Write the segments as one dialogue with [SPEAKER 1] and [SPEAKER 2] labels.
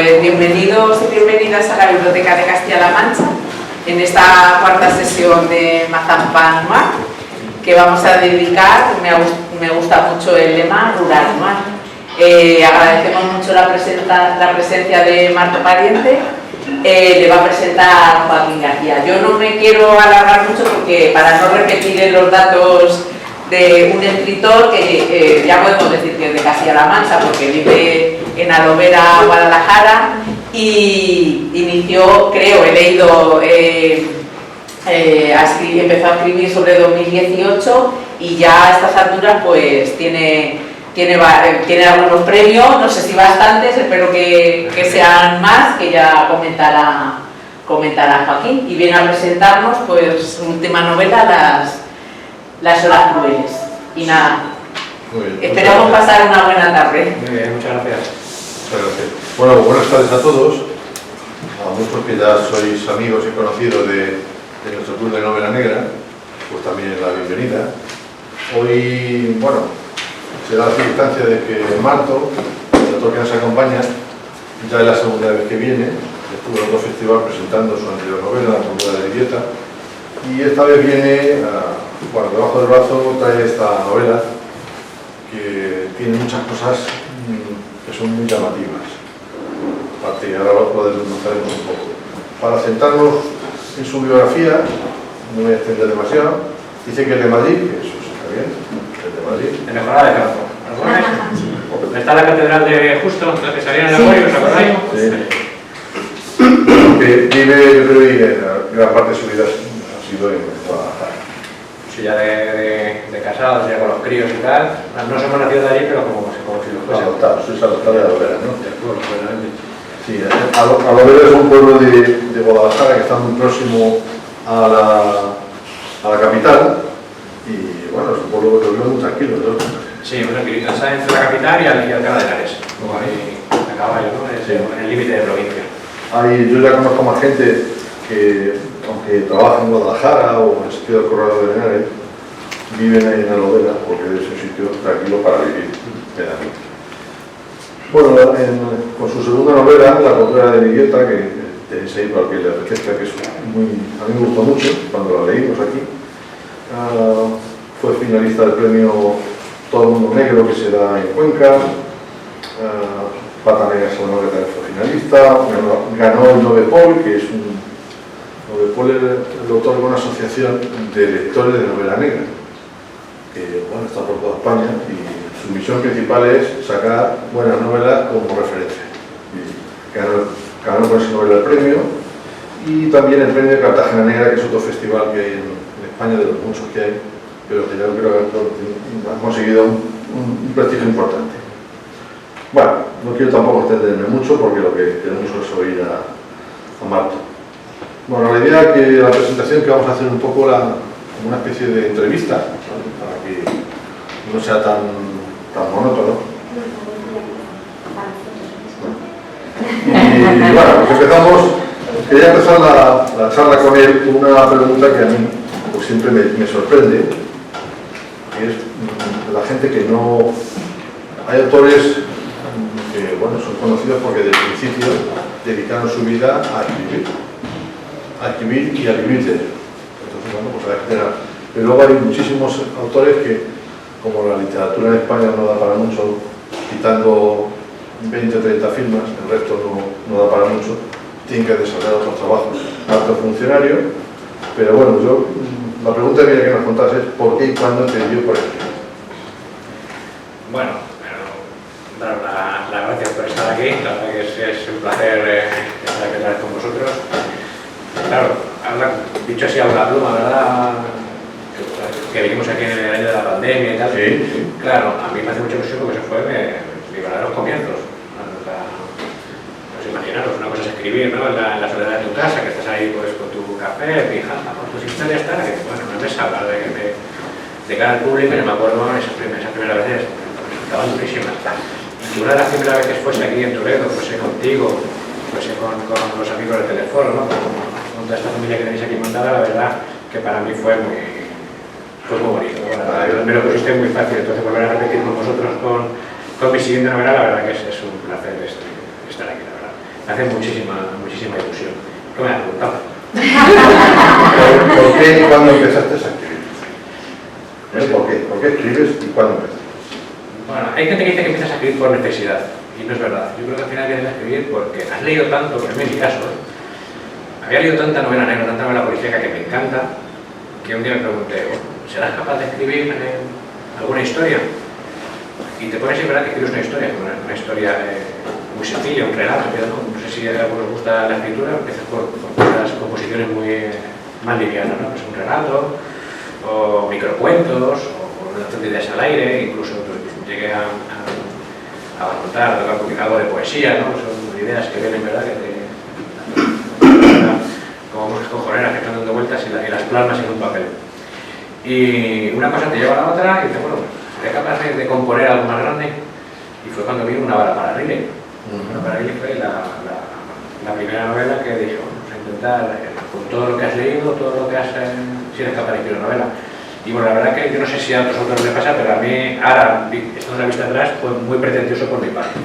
[SPEAKER 1] Pues bienvenidos y bienvenidas a la Biblioteca de Castilla-La Mancha en esta cuarta sesión de Mazapán Noir, que vamos a dedicar, me gusta mucho el lema, Rural Noir. Agradecemos mucho la presencia de Marto Pariente. Le va a presentar Joaquín García. Yo no me quiero alargar mucho porque para no repetir los datos de un escritor que ya podemos decir que es de Castilla-La Mancha porque vive en Alovera, Guadalajara, y inició, creo, he leído, empezó a escribir sobre 2018 y ya a estas alturas pues tiene algunos premios, no sé si bastantes, espero que sean más, que ya comentará Joaquín, y viene a presentarnos pues última novela, Las horas crueles. Y nada, esperamos pasar una buena tarde.
[SPEAKER 2] Muy bien, muchas gracias.
[SPEAKER 3] Muchas gracias. Bueno, buenas tardes a todos, a muchos que ya sois amigos y conocidos de nuestro club de novela negra, pues también la bienvenida. Hoy, bueno, se da la circunstancia de que Marto, el autor que nos acompaña, ya es la segunda vez que viene, estuvo en otro festival presentando su anterior novela, La Cordura de Vivieta, y esta vez viene, bueno, debajo del brazo trae esta novela que tiene muchas cosas que son muy llamativas. Aparte, ahora lo desmenuzaremos un poco. Para centrarnos en su biografía, no voy a extender demasiado, dice que es de Madrid, que eso está bien, es de Madrid.
[SPEAKER 2] En Mejorada de Campo. ¿Alguna está la catedral de Justo, la que salía en el apoyo, ¿os acordáis?
[SPEAKER 3] Sí. Que vive, yo creo que gran parte de su vida ha sido en Guadalajara.
[SPEAKER 2] Sí, ya de casados, ya con los críos y tal. No somos nacidos de allí, pero como si lo fuese.
[SPEAKER 3] Adoptado, sois adoptado de Alovera, ¿no?
[SPEAKER 2] Del pueblo, claramente.
[SPEAKER 3] Sí, Alovera es un pueblo de Guadalajara que está muy próximo a la capital y bueno, es un pueblo que vive muy tranquilo, ¿no?
[SPEAKER 2] Sí, bueno, que está entre la capital y Alcalá de Henares. Luego ahí a caballo, ¿no?
[SPEAKER 3] Sí.
[SPEAKER 2] En el límite de provincia.
[SPEAKER 3] Yo ya conozco más gente que, aunque trabaja en Guadalajara o en el sitio del Corrado de Henares, viven ahí en Alovera porque es un sitio tranquilo para vivir. Bueno, con su segunda novela, La Cordura de Vivieta, que tenéis ahí para que le apetezca, que es a mí me gustó mucho cuando la leímos aquí, fue finalista del premio Todo el Mundo Negro que se da en Cuenca, Pata Negra Salamanca también fue finalista, ganó el Novepol, que es un Novepol, el autor de una asociación de lectores de novela negra, que bueno, está por toda España y su misión principal es sacar buenas novelas como referencia. Y ganó con esa novela el premio y también el premio de Cartagena Negra, que es otro festival que hay en España, de los muchos que hay, pero que yo creo que ha conseguido un prestigio importante. Bueno, no quiero tampoco extenderme mucho porque lo que queremos es oír a Marto. Bueno, la idea es que la presentación que vamos a hacer un poco como una especie de entrevista, ¿vale? Para que no sea tan monótono. Y bueno, pues empezamos. Quería empezar la charla con él con una pregunta que a mí pues, siempre me sorprende, que es la gente que no... Hay autores que bueno, son conocidos porque desde el principio dedicaron su vida a escribir y a vivir de ello. Entonces, bueno, pues a esperar. Pero luego hay muchísimos autores que, como la literatura en España no da para mucho, quitando 20 o 30 firmas, el resto no da para mucho, tienen que desarrollar otros trabajos, alto funcionario. Pero bueno, la pregunta que nos contas es ¿por qué y cuándo te dio por escribir?
[SPEAKER 2] Bueno, daros las gracias por estar aquí, la verdad que es un placer estar aquí otra vez con vosotros. Claro, dicho así a una pluma, ¿verdad? Que vinimos aquí en el año de la pandemia y tal.
[SPEAKER 3] Sí.
[SPEAKER 2] Claro, a mí me hace mucha ilusión porque eso fue mi verdaderos comienzos. Pues imaginaros, una cosa es escribir, ¿no? En la soledad de tu casa, que estás ahí pues con tu café, pijama, con tus historias, tal, que bueno, una mesa, hablar de cara al público, y me acuerdo esas primeras veces, estaban durísimas. Y una de las primeras veces fuese aquí en Toledo, fuese contigo, fuese con los amigos del teléfono, ¿no? Con toda esta familia que tenéis aquí montada, la verdad que para mí fue muy bonito. Bueno, me lo pusiste muy fácil, entonces volver a repetir con vosotros con mi siguiente novela, la verdad que es un placer estar aquí, la verdad. me hace muchísima ilusión. ¿Qué me has preguntado?
[SPEAKER 3] ¿Por qué y cuándo empezaste a escribir? ¿Por qué escribes y cuándo empezaste?
[SPEAKER 2] Bueno, hay gente que dice que empiezas a escribir por necesidad, y no es verdad. Yo creo que al final empiezas a escribir porque has leído tanto, por ejemplo en mi caso, había leído tanta novela negra, tanta novela policíaca que me encanta, que un día me pregunté, ¿serás capaz de escribir alguna historia? Y te pones en verdad que escribes una historia muy sencilla, un relato, no sé si a algunos os gusta la escritura, empiezas por unas composiciones muy más livianas, ¿no? Pues un relato, o microcuentos, o relación de ideas al aire, incluso llegué a contar, tocar algo de poesía, ¿no? Son ideas que vienen, ¿verdad? Como unas cojoneras que están dando vueltas y las plasmas en un papel. Y una cosa te lleva a la otra y dices, bueno, seré capaz de componer algo más grande. Y fue cuando vino Una bala para Riley. Una para Riley fue la primera novela que dije, bueno, vamos a intentar, con todo lo que has leído, todo lo que has, si eres capaz de escribir una novela. Y bueno, la verdad que yo no sé si a otros autores les pasa, pero a mí, ahora, estando en la vista atrás, fue muy pretencioso por mi parte.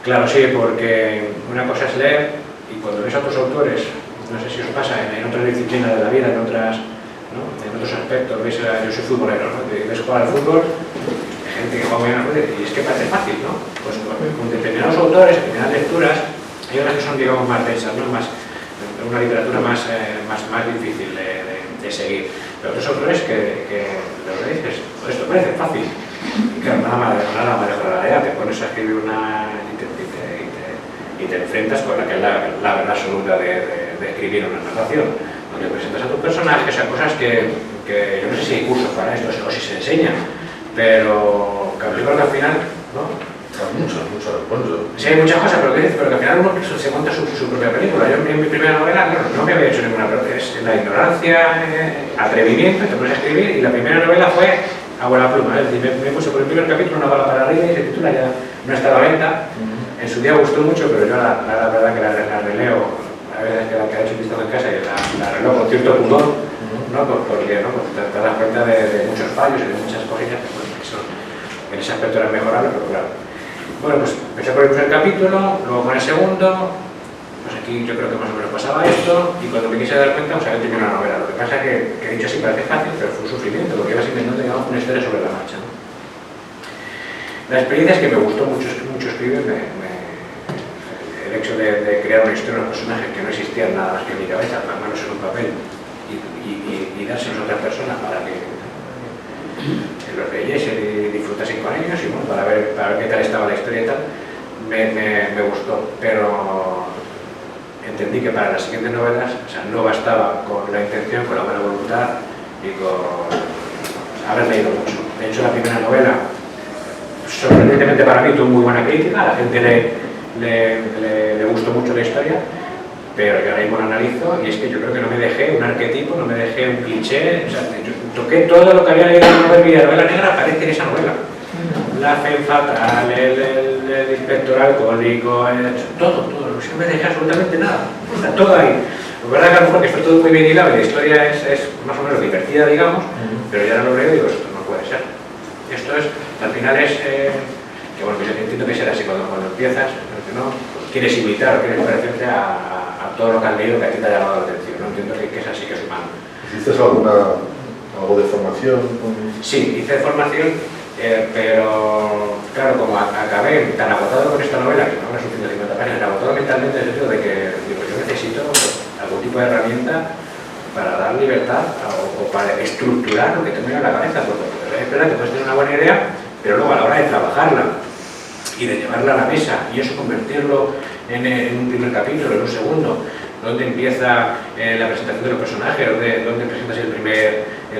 [SPEAKER 2] Claro, sí, porque una cosa es leer y cuando ves a otros autores, no sé si os pasa en otras disciplinas de la vida, en otros aspectos, ves yo soy futbolero, ¿no? Ves jugar al fútbol, hay gente que juega muy bien al fútbol y es que parece fácil, ¿no? Pues con determinados autores, determinadas lecturas, hay unas que son, digamos, más densas, ¿no? Una literatura más difícil de seguir. Pero otros autores que lo que dices, esto parece fácil. Y claro, nada más de la idea, te pones a escribir y te enfrentas con la que es la verdad absoluta de escribir una narración, donde presentas a tus personajes, a cosas que yo no sé si hay cursos para esto o si se enseñan, pero yo creo que al final, ¿no?
[SPEAKER 3] Muchas,
[SPEAKER 2] sí, hay muchas cosas, pero que al final uno se monta su propia película. Yo en mi primera novela, claro, no me había hecho ninguna, pero es la ignorancia, atrevimiento, te pones a escribir, y la primera novela fue a buena pluma, es decir, me puse por el primer capítulo Una bala para Riley, y se titula, ya no está a la venta. En su día gustó mucho, pero yo la verdad que la releo, a veces que la que ha hecho visto en casa y la releo con cierto pudor, ¿no? Porque ¿no? Pues te das cuenta de muchos fallos y de muchas cosillas que son, en ese aspecto eran mejorables, pero claro. Bueno, pues empecé por el primer capítulo, luego con el segundo, pues aquí yo creo que más o menos pasaba esto, y cuando me quise dar cuenta, pues había tenido una novela. Lo que pasa es que he dicho así parece fácil, pero fue un sufrimiento, porque ibas inventando, digamos, una historia sobre la marcha, ¿no? La experiencia es que me gustó mucho escribir, el hecho de crear una historia, unos personajes que no existían nada más que en mi cabeza, plasmarlos en un papel y dárselos a otras personas para que los leyesen y disfrutasen con ellos y bueno, para ver qué tal estaba la historia y tal, me gustó, pero entendí que para las siguientes novelas, o sea, no bastaba con la intención, con la buena voluntad y con haber leído mucho. De hecho, la primera novela, sorprendentemente para mí, tuvo muy buena crítica, a la gente le gustó mucho la historia, pero yo ahora mismo lo analizo y es que yo creo que no me dejé un arquetipo, no me dejé un cliché, o sea, yo toqué todo lo que había leído en la novela negra, aparece en esa novela. La fe fatal, el inspector alcohólico, todo, no me dejé absolutamente nada, está todo ahí. Lo verdad que a lo mejor que está todo muy bien hilado y la historia es más o menos divertida, digamos, pero ya no lo leo y digo, esto no puede ser. Esto es, al final es, que bueno, yo entiendo que será así cuando empiezas, ¿no? Quieres imitar o quieres parecerte a todo lo que has leído que a ti te ha llamado la atención, ¿no? Entiendo que es así, que es humano.
[SPEAKER 3] ¿Hiciste algo de formación?
[SPEAKER 2] Sí, hice formación, pero claro, como acabé tan agotado con esta novela, que no me son 150 páginas, agotado mentalmente en el sentido de que digo, yo necesito algún tipo de herramienta para dar libertad o para estructurar lo que tengo en la cabeza, porque es verdad que puedes tener una buena idea, pero luego a la hora de trabajarla y de llevarla a la mesa y eso convertirlo en un primer capítulo, en un segundo, donde empieza la presentación de los personajes, donde presentas el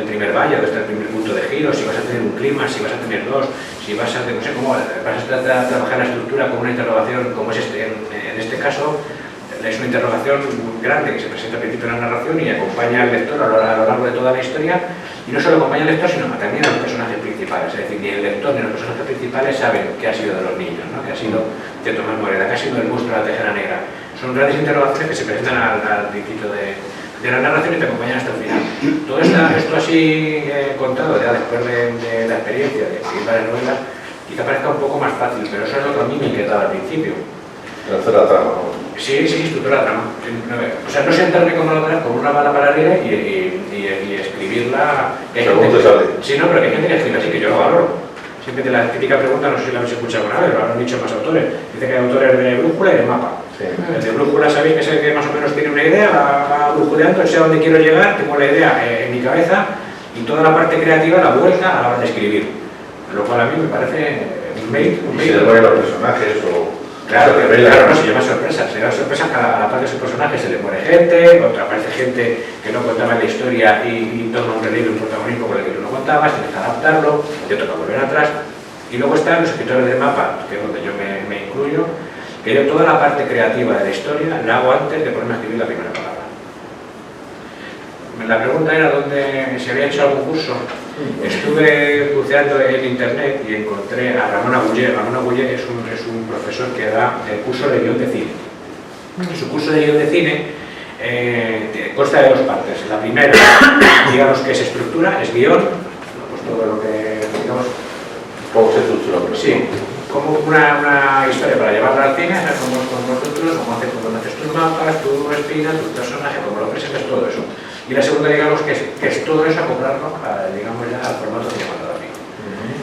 [SPEAKER 2] primer valle, donde está el primer punto de giro, si vas a tener un clima, si vas a tener dos, si vas a, no sé cómo, vas a trabajar la estructura como una interrogación, como es en este caso, es una interrogación muy grande que se presenta al principio de la narración y acompaña al lector a lo largo de toda la historia, y no solo acompaña al lector, sino también a los personajes principales, es decir, ni el lector ni los personajes principales saben qué ha sido de los niños, ¿no? Qué ha sido de Tomás Moreda, qué ha sido el monstruo de la tejera negra. Son grandes interrogaciones que se presentan al principio de la narración y te acompañan hasta el final. Todo esto así contado ya después de la experiencia de escribir varias novelas, quizá parezca un poco más fácil, pero eso es lo que a mí me inquietaba al principio.
[SPEAKER 3] hacer la trama, ¿no?
[SPEAKER 2] Sí, estructurar la trama. O sea, no sentarme con una bala para arriba y escribirla.
[SPEAKER 3] Según te sale.
[SPEAKER 2] Sí, no, pero hay gente que escribe así, que yo lo valoro. Siempre te la típica pregunta, no sé si la habéis escuchado alguna vez, lo habrán dicho más autores. Dice que hay autores de brújula y de mapa.
[SPEAKER 3] Sí.
[SPEAKER 2] El de brújula sabéis que es el que más o menos tiene una idea, va brújuleando, sé a dónde quiero llegar, tengo la idea en mi cabeza y toda la parte creativa la vuelta a la hora de escribir. Lo cual a mí me parece un mérito.
[SPEAKER 3] Y se le ponen los personajes o...
[SPEAKER 2] Claro, no, se lleva sorpresas. A la parte de su personaje se le pone gente, otra parte gente que no contaba la historia y toma un relevo, un protagonismo con el que tú no contabas, tienes que adaptarlo, te toca volver atrás. Y luego están los escritores de mapa, que es donde yo me incluyo, que yo toda la parte creativa de la historia la hago antes de ponerme a escribir la primera palabra. La pregunta era dónde se había hecho algún curso. Estuve buceando en internet y encontré a Ramón Aguller. Ramón Aguller es un profesor que da el curso de guión de cine. Su curso de guión de cine consta de dos partes. La primera, digamos que es estructura, es guión, pues todo lo que, digamos...
[SPEAKER 3] ¿Cómo se estructura?
[SPEAKER 2] Sí, como una historia para llevarla al cine, cómo estructuras, cómo haces tus mapas, tu espina, tus personajes, cómo lo presentas, todo eso. Y la segunda, digamos, que es todo eso acoplarlo digamos, ya al formato cinematográfico.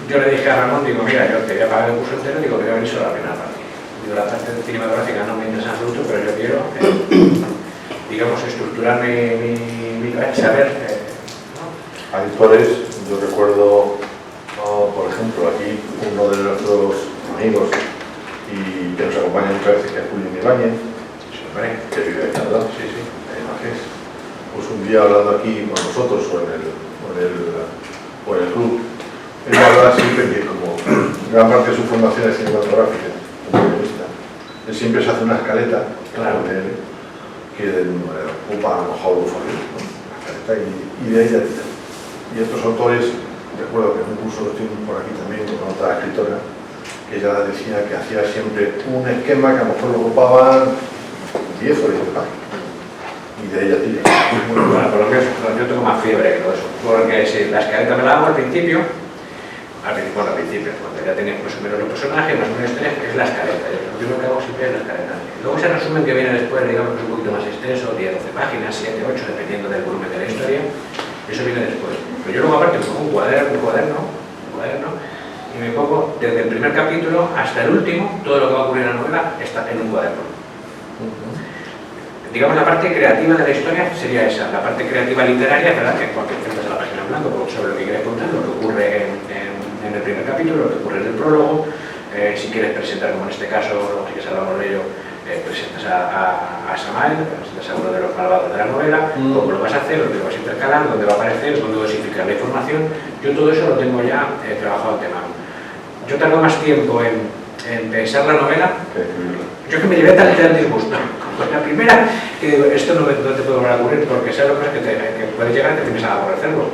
[SPEAKER 2] Yo le dije a Ramón, digo, mira, yo te voy a pagar el curso entero, digo, voy a venir solo la primera parte. Digo, la parte cinematográfica no me interesa en absoluto, pero yo quiero, digamos, estructurar mi cabeza, saber... ¿no?
[SPEAKER 3] Hay autores, yo recuerdo, por ejemplo, aquí uno de nuestros amigos y que nos acompaña muchas veces, que es Julio Ibáñez, que vive en Canadá, pues un día hablando aquí con nosotros o en el club, él hablaba siempre que como gran parte de su formación es cinematográfica, como guionista, él siempre se hace una escaleta, claro, de él, que ocupa a lo mejor un folio, ¿no? Una escaleta, y de ahí ya tira. Y estos autores, recuerdo que en un curso que estoy por aquí también con otra escritora, que ella decía que hacía siempre un esquema que a lo mejor lo ocupaban 10 o 20 páginas. Y de ella tira.
[SPEAKER 2] Bueno, por lo que yo tengo más fiebre que todo eso. Porque si la escaleta me la hago al principio, cuando ya tenés más o menos los personajes, más o menos historia, es la escaleta. Lo primero que hago siempre es la escaleta. Luego ese resumen que viene después, digamos que es un poquito más extenso, 10, 12 páginas, 7, 8, dependiendo del volumen de la historia, eso viene después. Pero yo luego aparte me pongo un cuaderno, y me pongo desde el primer capítulo hasta el último, todo lo que va a ocurrir en la novela está en un cuaderno. Digamos, la parte creativa de la historia sería esa. La parte creativa literaria, ¿verdad? Que cualquier frente a la página en blanco sobre lo que quieres contar, lo que ocurre en el primer capítulo, lo que ocurre en el prólogo. Si quieres presentar, como en este caso, si quieres hablar de ello, presentas a Samael, presentas a uno de los malvados de la novela, cómo lo vas a hacer, dónde lo vas a intercalar, dónde va a aparecer, dónde dosificar la información. Yo todo eso lo tengo ya trabajado ante mano. Yo tardo más tiempo en pensar la novela. Yo que me llevé tal disgusto. Pues la primera, que digo, esto no te puede volver a ocurrir porque sabes lo que puede llegar que tienes a aborrecerlo.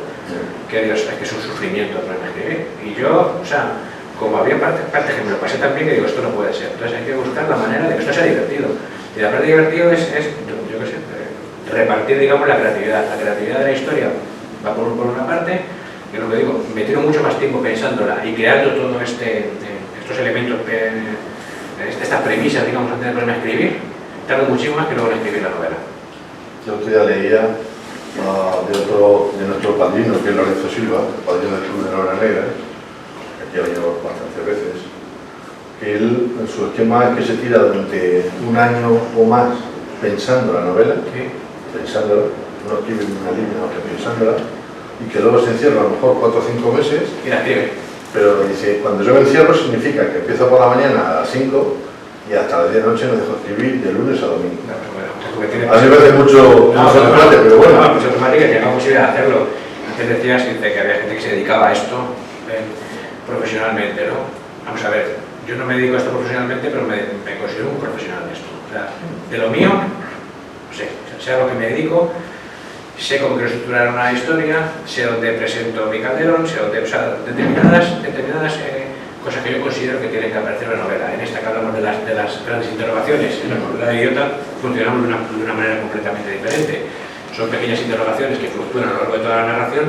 [SPEAKER 2] Que Dios, es que es un sufrimiento no escribir. Y yo, o sea, como había parte que me lo pasé tan bien que digo, esto no puede ser. Entonces hay que buscar la manera de que esto sea divertido. Y la parte divertido es yo qué sé, repartir, digamos, la creatividad. La creatividad de la historia va por una parte, que lo que digo, me tiro mucho más tiempo pensándola y creando todo estos elementos, estas premisas, digamos, antes de ponerme a escribir, tardo muchísimo más que luego en escribir la novela.
[SPEAKER 3] Yo otro día leía de nuestro padrino, que es Lorenzo Silva, el padrino del Club de Novela Negra, que aquí ha venido bastantes veces, que él, su esquema es que se tira durante un año o más pensando la novela, pensándola, no escribe una línea, no pensándola, y que luego se encierra a lo mejor 4 o 5 meses
[SPEAKER 2] y la escribe.
[SPEAKER 3] Pero dice, cuando yo me encierro significa que empiezo por la mañana a las 5 y hasta las 10 de la noche no dejo escribir de lunes a domingo.
[SPEAKER 2] No, bueno,
[SPEAKER 3] a mí me parece mucho debate, pero bueno.
[SPEAKER 2] No, pues automática que tenga posibilidad de hacerlo. Antes decías que había gente que se dedicaba a esto profesionalmente, ¿no? Vamos a ver, yo no me dedico a esto profesionalmente, pero me considero un profesional de esto. O sea, de lo mío, no sé, sea lo que me dedico, sé cómo quiero estructurar una historia, sé dónde presento mi calderón, sé dónde, o sea, determinadas cosas que yo considero que tienen que aparecer en la novela. En esta que hablamos de las grandes interrogaciones, en la novela de Idiota funcionamos de una manera completamente diferente. Son pequeñas interrogaciones que fluctúan a lo largo de toda la narración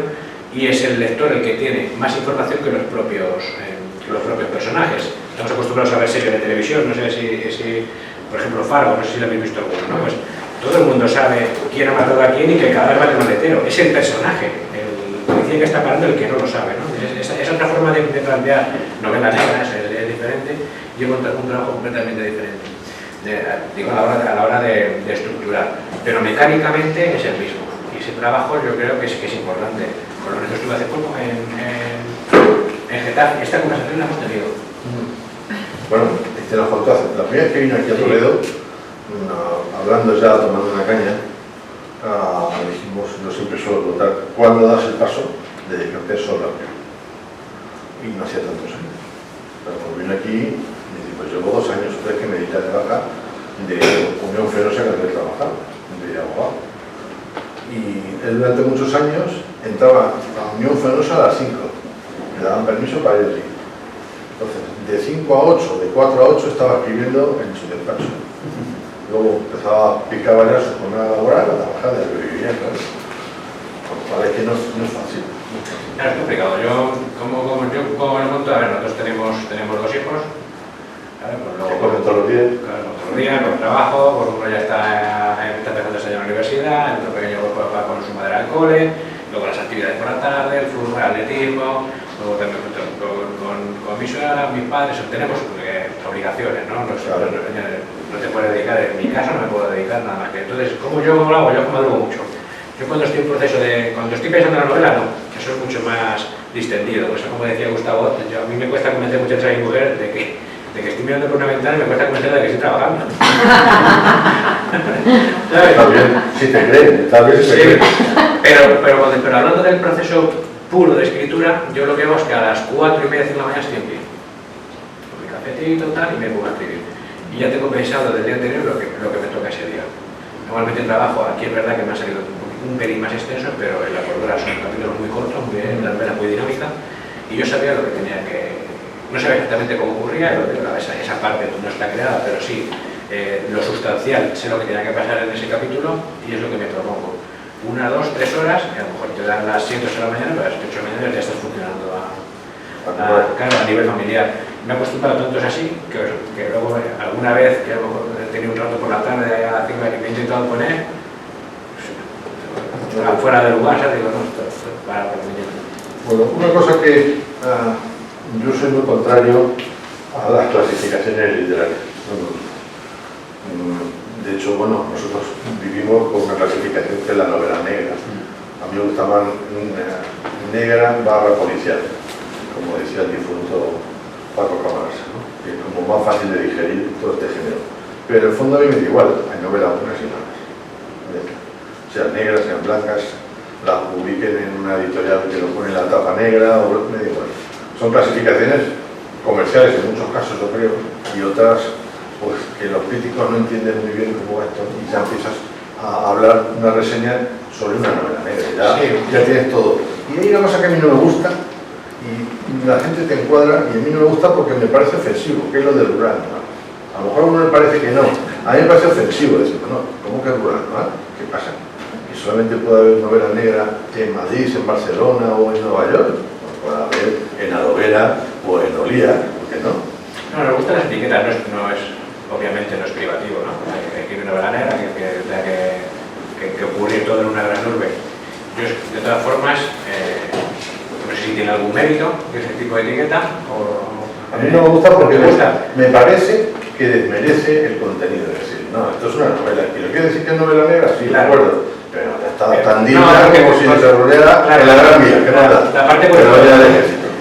[SPEAKER 2] y es el lector el que tiene más información que los propios personajes. Estamos acostumbrados a ver series de televisión, no sé si por ejemplo, Fargo, no sé si lo habéis visto alguno, ¿no? Pues todo el mundo sabe quién ha matado a quién y que cada vez va de maletero. Es el personaje, el policía que está parando, el que no lo sabe, ¿no? Es otra forma de plantear novela negra, es diferente, y un trabajo completamente diferente. Digo, a la hora de estructurar, pero mecánicamente es el mismo, y ese trabajo yo creo que es importante. Por lo menos estuve hace poco en Getafe, esta conversación la hemos tenido.
[SPEAKER 3] Bueno, nos faltó hacer. La primera vez que vino aquí a Toledo, hablando ya, tomando una caña, dijimos, yo siempre suelo preguntar, ¿cuándo das el paso de dedicarte solo a crear? Y no hacía tantos años. Pero cuando vino aquí, me dice, pues llevo 2 años, después que me di de baja de Unión Fenosa que había trabajado, de abogado. Y él durante muchos años entraba a Unión Fenosa a las 5, me daban permiso para ir allí. Entonces, de 5 a 8, de 4 a 8 estaba escribiendo en su despacho. Luego empezaba a picar varias su jornada laboral, a trabajar de lo que vivía, claro. Vale, que no es fácil.
[SPEAKER 2] Claro, es complicado. Yo, como lo monto, a ver, nosotros tenemos 2 hijos. Claro, pues luego,
[SPEAKER 3] que comen todos los días.
[SPEAKER 2] Claro, todos los días, con trabajo, pues uno ya está empezando a estudiar en la universidad, el otro pequeño va con su madre al cole, luego las actividades por la tarde, el fútbol, el atletismo, luego también con mi suegra, mis padres, tenemos obligaciones, ¿no? No te puedes dedicar, en mi caso no me puedo dedicar nada más que. Entonces, ¿cómo lo hago? Yo madrugo mucho. Yo cuando estoy en proceso cuando estoy pensando en la novela, no, eso es mucho más distendido. Eso, como decía Gustavo, a mí me cuesta convencer muchas veces a mi mujer de que estoy mirando por una ventana y me cuesta convencer de que estoy trabajando.
[SPEAKER 3] Está bien, si te creen, tal vez si te creen.
[SPEAKER 2] Pero hablando del proceso puro de escritura, yo lo que hago es que a las 4:30 de la mañana estoy en pie. Con mi cafetito tal, y me pongo a escribir. Y ya tengo pensado del día anterior lo que me toca ese día. Normalmente trabajo, aquí es verdad que me ha salido un pelín más extenso, pero en la cordura son capítulos muy cortos, la novela muy dinámica, y yo sabía lo que tenía que... No sabía exactamente cómo ocurría, esa parte no está creada, pero sí lo sustancial, sé lo que tenía que pasar en ese capítulo, y es lo que me propongo. 1, 2, 3 horas, que a lo mejor te dan las 7 de la mañana, pero a las 8 de la mañana ya estás funcionando claro, a nivel familiar. Me he acostumbrado tanto así, que luego alguna vez que a lo mejor he tenido un rato por la tarde a la 5 que me he intentado poner, fuera de lugar, ¿sabes? Digo, no, esto para mañana.
[SPEAKER 3] Bueno, una cosa que yo soy muy contrario a las clasificaciones literarias. De hecho, bueno, nosotros vivimos con una clasificación que es la novela negra. A mí me gusta más negra / policial, como decía el difunto Paco Camarasa, ¿no? Que es como más fácil de digerir todo este género. Pero en el fondo a mí me da igual, hay novelas buenas y malas. Sean negras, sean blancas, las publiquen en una editorial que lo pone en la tapa negra, o me da igual. Son clasificaciones comerciales en muchos casos, yo creo, y otras pues que los críticos no entienden muy bien cómo esto, y ya empiezas a hablar una reseña sobre una novela negra, ya tienes todo. Y hay una cosa que a mí no me gusta, y la gente te encuadra, y a mí no me gusta porque me parece ofensivo, que es lo del rural, ¿no? A lo mejor a uno le parece que no, a mí me parece ofensivo decir, no, ¿cómo que rural, no? ¿Qué pasa? ¿Que solamente puede haber novela negra en Madrid, en Barcelona o en Nueva York? No puede haber en Adovera o en Olía, ¿por qué no?
[SPEAKER 2] No, nos gustan las etiquetas, obviamente no es privativo, ¿no? Hay que una novela negra, que tenga que ocurrir todo en una gran urbe. Yo, de todas formas, no sé si tiene algún mérito ese tipo de etiqueta o...
[SPEAKER 3] A mí no me gusta porque me parece que desmerece el contenido, es decir, no, esto es una novela, y lo quiere decir que es novela negra, sí,
[SPEAKER 2] claro.
[SPEAKER 3] De acuerdo, pero está tan digna
[SPEAKER 2] no,
[SPEAKER 3] como si se rolera en la Gran Vía, que no
[SPEAKER 2] la parte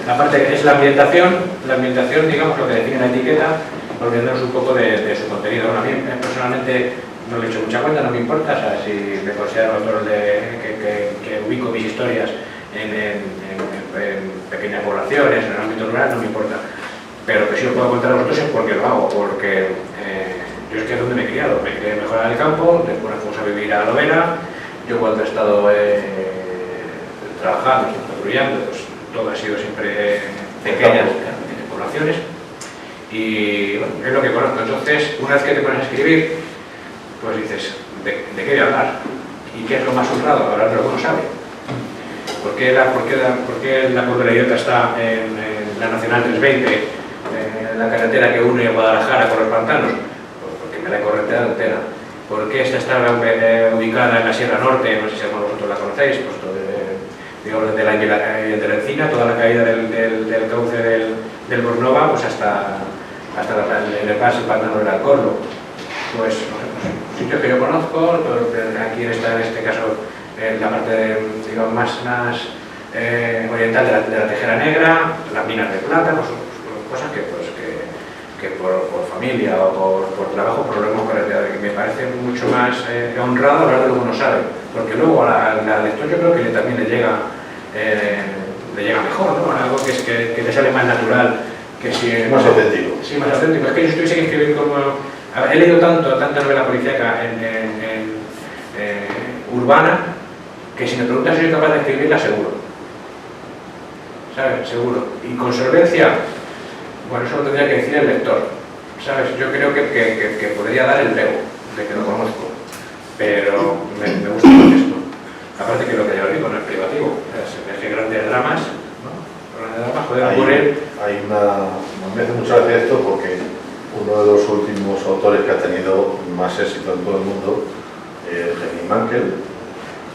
[SPEAKER 3] la
[SPEAKER 2] parte es la ambientación, digamos, lo que define la etiqueta, olvidándonos un poco de su contenido. Bueno, a mí personalmente no le he hecho mucha cuenta, no me importa, o sea, si me considero autor que ubico mis historias en pequeñas poblaciones, en el ámbito rural, no me importa. Pero que sí lo puedo contar a vosotros es porque lo hago, porque yo es que es donde me he criado. Me crié mejor en el campo, después nos fuimos a vivir a Lovera. Yo cuando he estado trabajando, patrullando, pues todo ha sido siempre pequeñas poblaciones. Y bueno, es lo que conozco. Entonces, una vez que te pones a escribir, pues dices, ¿de qué voy a hablar? ¿Y qué es lo más honrado? Hablar de lo que uno sabe. ¿Por qué la Cordillera Idiota está en la Nacional 320? La carretera que une Guadalajara con los pantanos, pues porque me la he está ubicada en la Sierra Norte, no sé si alguno de vosotros la conocéis, pues digamos desde la Encina, toda la caída del cauce del Bornova, pues hasta el paso, el pantano del Alcorno. Pues sitios que yo conozco, aquí en este caso la parte digamos, más oriental de la Tejera Negra, las minas de plata, pues, cosas que por familia o por trabajo por lo hemos correteado, que me parece mucho más honrado hablar de lo que uno sabe, porque luego al lector yo creo que también le llega mejor, ¿no? Algo que te sale más natural, que si
[SPEAKER 3] más auténtico.
[SPEAKER 2] Sí, más auténtico. Es que yo estoy escribiendo como... He leído tanta novela policíaca urbana, que si me preguntas si soy capaz de escribirla, seguro. ¿Sabes? Seguro. Y con solvencia, bueno, eso lo tendría que decir el lector. ¿Sabes? Yo creo que podría dar el pego de que lo conozco, pero me gusta más esto. Aparte que lo que ya os digo no es privativo, es que grandes dramas, ¿no? Grandes dramas pueden ocurrir.
[SPEAKER 3] Me hace mucha gracia esto porque uno de los últimos autores que ha tenido más éxito en todo el mundo, Henning Mankell.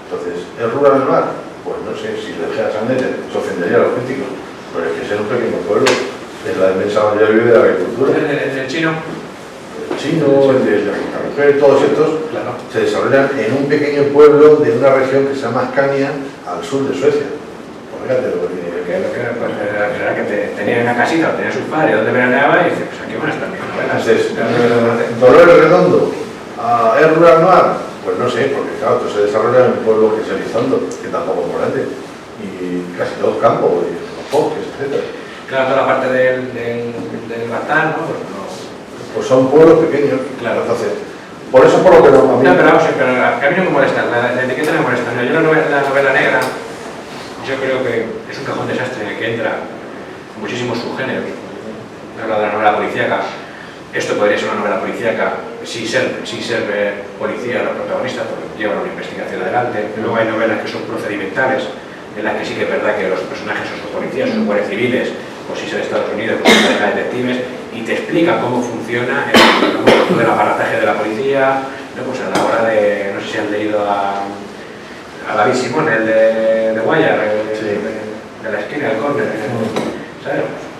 [SPEAKER 3] Entonces, ¿es rural el mar? Pues no sé, si le dejé a Sandete, se ofendería a los críticos, pero es que es en un pequeño pueblo, es la inmensa mayoría de la agricultura.
[SPEAKER 2] ¿El chino?
[SPEAKER 3] El chino, el de la mujer, todos estos
[SPEAKER 2] claro,
[SPEAKER 3] se desarrollan en un pequeño pueblo de una región que se llama Scania, al sur de Suecia. Pues fíjate lo que
[SPEAKER 2] era que tenía una casita, tenía sus padres, donde veraneaba y dice, pues aquí van a estar mis novelas.
[SPEAKER 3] Entonces, Dolores Redondo, ¿es rural noir? Pues no sé, porque claro, esto se desarrolla en un pueblo que es Elizondo, que tampoco es muy grande, y casi todo campo, y los bosques, etc.
[SPEAKER 2] Claro, toda la parte del Batán, ¿no?
[SPEAKER 3] Pues son pueblos pequeños,
[SPEAKER 2] claro.
[SPEAKER 3] Entonces, por eso por lo que no...
[SPEAKER 2] No, pero vamos, pero a mí no me molesta, la etiqueta no me molesta. Yo la novela negra, yo creo que es un cajón desastre en el que entra muchísimos subgéneros. He hablado de la novela policíaca. Esto podría ser una novela policíaca sin ser policía los protagonistas, porque llevan una investigación adelante. Luego hay novelas que son procedimentales, en las que sí que es verdad que los personajes son policías, son guardias civiles, o si son de Estados Unidos, pues son detectives, y te explican cómo funciona el aparataje de la policía, ¿no? Pues a la hora de, no sé si han leído a David Simón, el de Wire, de la esquina del córner, ¿sabes? Pues,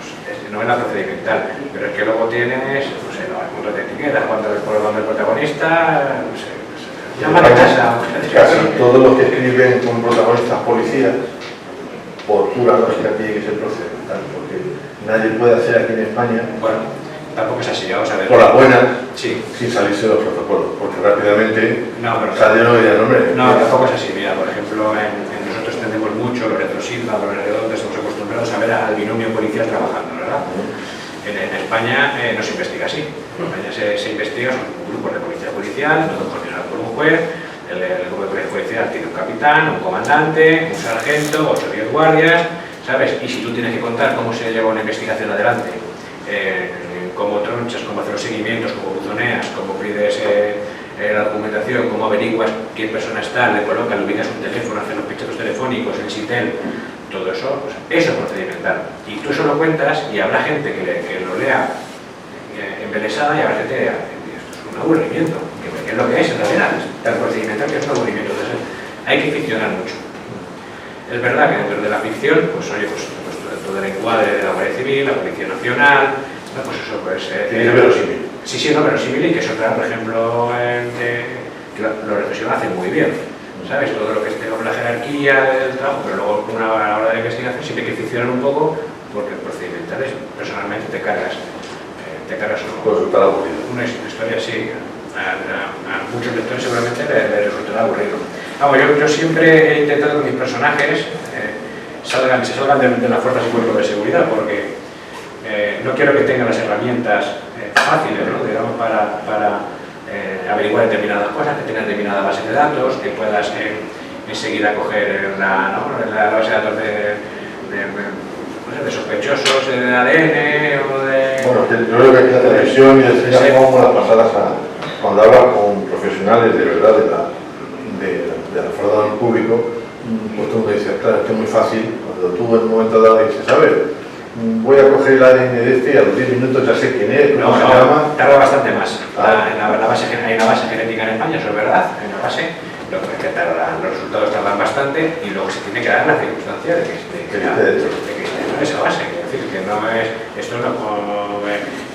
[SPEAKER 2] novela procedimental, pero es que luego tienes, no sé, los puntos de etiqueta, cuando el protagonista, no sé, llama a casa.
[SPEAKER 3] Casi todos los que escriben con protagonistas policías, por pura lógica tiene que ser procedimental, porque nadie puede hacer aquí en España.
[SPEAKER 2] Bueno, tampoco es así, vamos a ver.
[SPEAKER 3] Por las buenas,
[SPEAKER 2] sí,
[SPEAKER 3] sin salirse de los protocolos, porque rápidamente
[SPEAKER 2] salieron
[SPEAKER 3] y el nombre.
[SPEAKER 2] No, tampoco es así. Mira, por ejemplo, nosotros tendemos mucho Loreto Silva, Dolores Redondo, estamos acostumbrados a ver al binomio policial trabajando, ¿verdad? En España no se investiga así. En España se investiga, son grupos de policía policial, todos coordinados por un juez. El grupo de policía policial tiene un capitán, un comandante, un sargento, 8 o 10 guardias, ¿sabes? Y si tú tienes que contar cómo se lleva una investigación adelante, cómo tronchas, cómo hacer los seguimientos, cómo buzoneas, cómo pides la documentación, cómo averiguas qué persona está, le colocas, le ubicas un teléfono, haces los pinchados telefónicos, el SITEL, todo eso, pues eso es procedimental. Y tú eso lo cuentas y habrá gente que lo lea embelesada y habrá gente que diga, esto es un aburrimiento, que es lo que es en realidad, el procedimental que es un aburrimiento. Entonces hay que ficcionar mucho. Es verdad que dentro de la ficción, pues oye, pues todo el encuadre de la Guardia Civil, la Policía Nacional, no, pues eso pues...
[SPEAKER 3] es verosímil.
[SPEAKER 2] Sí, no, verosímil, y que eso, por ejemplo, que los reflexiones hacen muy bien, ¿sabes? Todo lo que esté con la jerarquía del trabajo, pero luego a la hora de la investigación siempre hay que ficcionar un poco, porque procedimentales, personalmente te cargas una historia así. A muchos lectores seguramente les resultará aburrido. Yo siempre he intentado que mis personajes se salgan de las fuerzas y cuerpos de seguridad, porque no quiero que tengan las herramientas fáciles, ¿no? Digamos, para averiguar determinadas cosas, que tengan determinada base de datos, que puedas enseguida coger la base de datos de sospechosos de ADN o de...
[SPEAKER 3] Bueno, yo creo que aquí la televisión y el cine como las pasadas cuando hablas con profesionales de verdad de la fuerza del público, pues tú me dices, claro, es que es muy fácil, cuando tú en un momento dado dices, a ver, voy a coger el ADN de este y a los 10 minutos ya sé quién es, cómo se llama,
[SPEAKER 2] tarda bastante más. Hay una base genética en España, eso es verdad, hay una base, lo que es que los resultados tardan bastante y luego se tiene que dar la circunstancia de que esté esa base. Es decir, que no es, esto no es como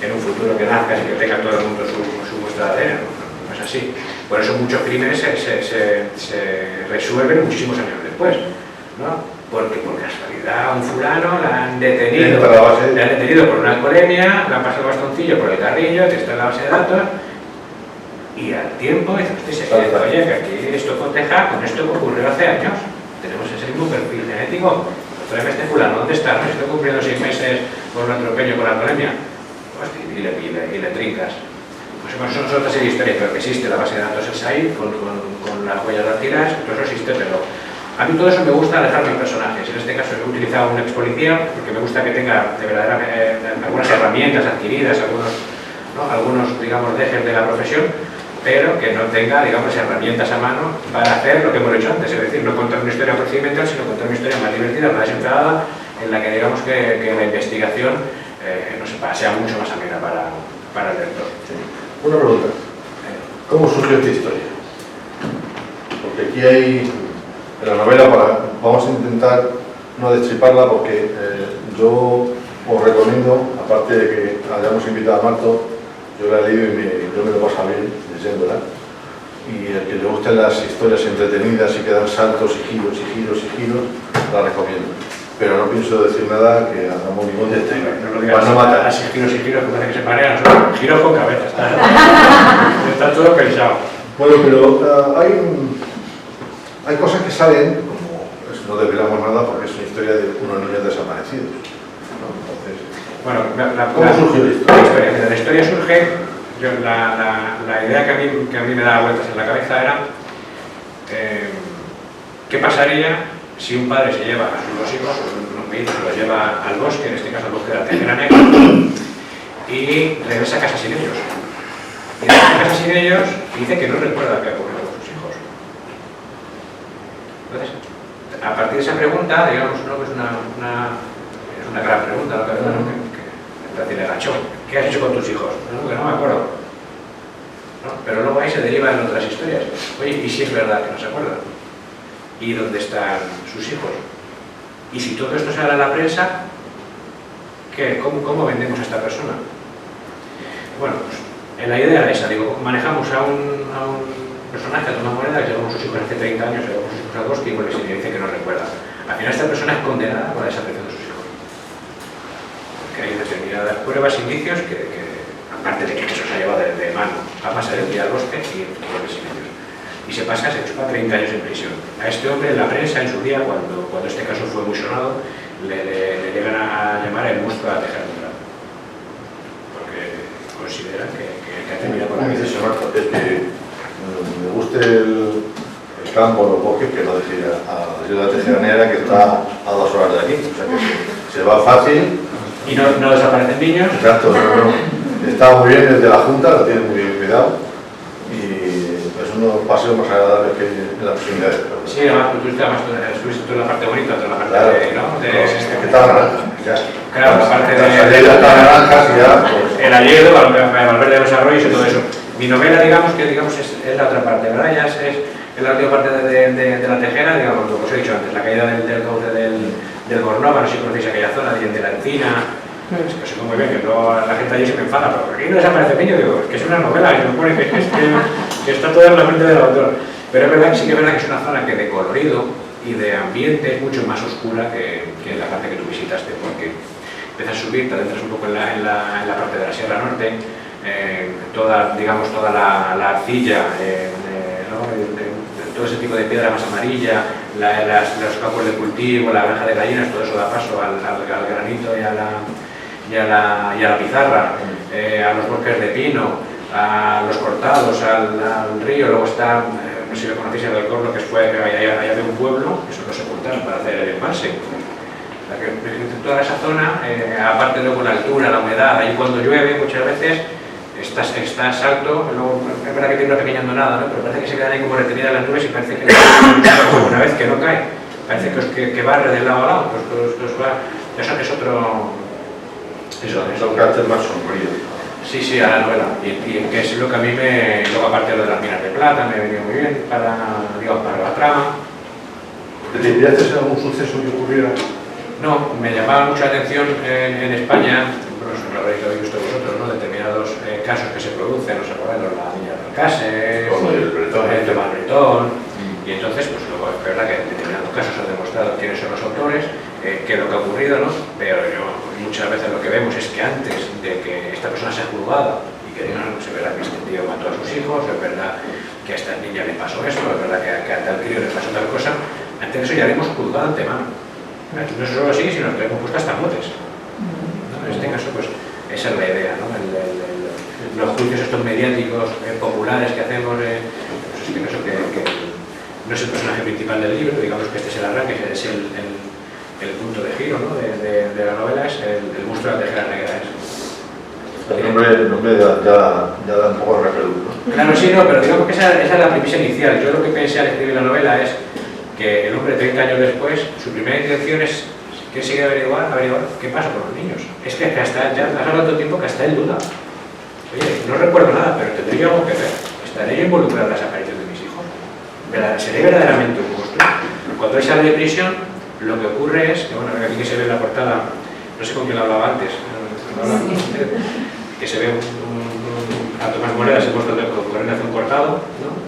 [SPEAKER 2] en un futuro que nazca y que tenga todo el mundo su muestra de ADN, no es así. Por eso muchos crímenes se resuelven muchísimos años después, ¿no? Porque por casualidad a un fulano la han detenido por una alcoholemia, le han pasado el bastoncillo por el carrillo, que está en la base de datos, y al tiempo dice, usted se cree, oye, que aquí esto coteja con esto que ocurrió hace años, tenemos ese mismo perfil genético, tráeme este fulano, ¿dónde está? ¿No? Estoy cumpliendo 6 meses por un atropello con la alcoholemia, pues, y le trincas. Pues, bueno, son otras serie de historias, pero que existe la base de datos SAI con las huellas dactilares, todo eso existe, pero a mí todo eso me gusta dejar mis personajes. En este caso he utilizado un ex policía porque me gusta que tenga de verdad algunas herramientas adquiridas, algunos digamos dejes de la profesión, pero que no tenga digamos herramientas a mano para hacer lo que hemos hecho antes, es decir, no contar una historia procedimental, sino contar una historia más divertida, más desenfadada, en la que digamos que la investigación no sé, sea mucho más amena para el lector.
[SPEAKER 3] Sí. Una pregunta, ¿cómo surgió esta historia? Porque aquí hay, en la novela, vamos a intentar no destriparla porque yo os recomiendo, aparte de que hayamos invitado a Marto, yo la he leído y yo me lo paso bien leyéndola, y el que le gusten las historias entretenidas y que dan saltos y giros y giros y giros, la recomiendo. Pero no pienso decir nada que hagamos ningún destripe.
[SPEAKER 2] No lo digas, así giros y giros que parece que se marean, son giros con cabeza, está todo pensado.
[SPEAKER 3] Bueno, pero hay cosas que salen, como no desvelamos nada porque es una historia de unos niños desaparecidos, ¿no? Entonces,
[SPEAKER 2] bueno,
[SPEAKER 3] ¿cómo surgió la historia?
[SPEAKER 2] La historia surge, la idea que a mí me daba vueltas en la cabeza era ¿qué pasaría si un padre se lleva a sus 2 hijos, unos mellizos, se los lleva al bosque, en este caso al bosque de la Tejera Negra, y regresa a casa sin ellos? Y regresa a casa sin ellos y dice que no recuerda qué ha ocurrido con sus hijos. Entonces, a partir de esa pregunta, digamos, ¿no? Es una gran pregunta, ¿no? Que le agachó. ¿Qué has hecho con tus hijos? No, que no me acuerdo. ¿No? Pero luego ahí se derivan otras historias. Oye, ¿y si es verdad que no se acuerdan? ¿Y dónde están sus hijos? Y si todo esto sale a la prensa, ¿cómo vendemos a esta persona? Bueno, pues en la idea era esa, digo, manejamos a un personaje que toma moneda, que llevamos sus hijos hace 30 años, llevamos sus hijos al bosque y bueno, se le dice que no recuerda. Al final esta persona es condenada por la desaparición de sus hijos. Porque hay determinadas pruebas, indicios, que aparte de que se los ha llevado de mano a pasar el día al bosque y pruebas indicios. Y se chupa 30 años en prisión. A este hombre, en la prensa, en su día, cuando este caso fue muy sonado, le llegan a llamar el monstruo de la Tejera Negra. Porque consideran que ha terminado con la vida.
[SPEAKER 3] Es que me guste el campo, los bosques, que no decir a la Tejera Negra, que está a 2 horas de aquí. O sea que se va fácil.
[SPEAKER 2] Y no desaparecen niños.
[SPEAKER 3] Exacto, no. Está muy bien desde la Junta, lo tiene muy bien cuidado. Unos paseos más agradables que en la proximidad del pueblo.
[SPEAKER 2] Sí, además tú estuviste en la parte bonita, en la parte
[SPEAKER 3] claro,
[SPEAKER 2] de
[SPEAKER 3] que está naranja, ya.
[SPEAKER 2] Claro, la parte de
[SPEAKER 3] las naranjas y ya. Pues,
[SPEAKER 2] el Alledo, Valverde de los Arroyos y todo eso. Mi novela, digamos, es la otra parte, ¿verdad? Ya es la última parte de la Tejera, digamos, lo que os he dicho antes, la caída del cauce del Gornova, no sé si conocéis aquella zona, de la Encina. Es que se muy bien, que la gente allí se me enfada, pero aquí no desaparece el niño, digo, es que es una novela, y me pone que está todo en la mente del autor. Pero es verdad que sí que es verdad que es una zona que de colorido y de ambiente es mucho más oscura que la parte que tú visitaste, porque empiezas a subir, te adentras un poco en la parte de la Sierra Norte, toda la arcilla, todo ese tipo de piedra más amarilla, los campos de cultivo, la granja de gallinas, todo eso da paso al granito y a la pizarra, a los bosques de pino, a los cortados, al río. Luego está, no sé si lo conocéis, el Alcorno, que allá de un pueblo, que son los sepultados para hacer el embalse. Toda esa zona, aparte luego la altura, la humedad, ahí cuando llueve muchas veces estás alto, luego es verdad que tiene una pequeña hondonada, ¿no? Pero parece que se quedan ahí como retenidas las nubes y parece que una vez que no cae, parece que barre de lado a lado, pues eso es otro...
[SPEAKER 3] Eso es un carácter más sombrío.
[SPEAKER 2] Sí, a la novela. Y que es lo que a mí me... Luego, aparte de lo de las minas de plata, me venía muy bien para la trama.
[SPEAKER 3] ¿Te inspiraste en algún suceso que ocurriera?
[SPEAKER 2] No, me llamaba mucho la atención en España, bueno, lo habréis visto vosotros, ¿no? Determinados casos que se producen, no sé, por ejemplo, la niña de Alcácer, el Tomás Bretón, y entonces, pues luego es verdad que en determinados casos se ha demostrado quiénes son los autores, qué es lo que ha ocurrido, ¿no? Pero muchas veces lo que vemos es que antes de que esta persona sea juzgada y que digan, no, es verdad que este tío mató a sus hijos, es verdad que a esta niña le pasó esto, es verdad que a tal crío le pasó tal cosa, antes de eso ya le hemos juzgado antemano. No es solo así, sino que le hemos puesto hasta motes. ¿No? En este caso, pues esa es la idea, ¿no? Los juicios estos mediáticos populares que hacemos, pues en este caso que no es el personaje principal del libro, digamos que este es el arranque, es el punto de giro, ¿no? de la novela, es el monstruo de la tejera negra.
[SPEAKER 3] El nombre ya da un poco de repelús, ¿no?
[SPEAKER 2] Claro, sí, no, pero digamos que esa es la premisa inicial. Yo lo que pensé al escribir la novela es que el hombre 30 años después, su primera intención es que sigue averiguar qué pasa con los niños. Es que hasta ya ha pasado tanto tiempo que hasta él duda. Oye, no recuerdo nada, pero tendría algo que ver. ¿Estaré yo involucrado en la desaparición de mis hijos? ¿Seré verdaderamente un monstruo? Cuando él sale de prisión, lo que ocurre es que, bueno, aquí que se ve en la portada, no sé con quién lo hablaba antes, que se ve a Tomás Morera, se ha puesto corriendo hacia un cortado, ¿no?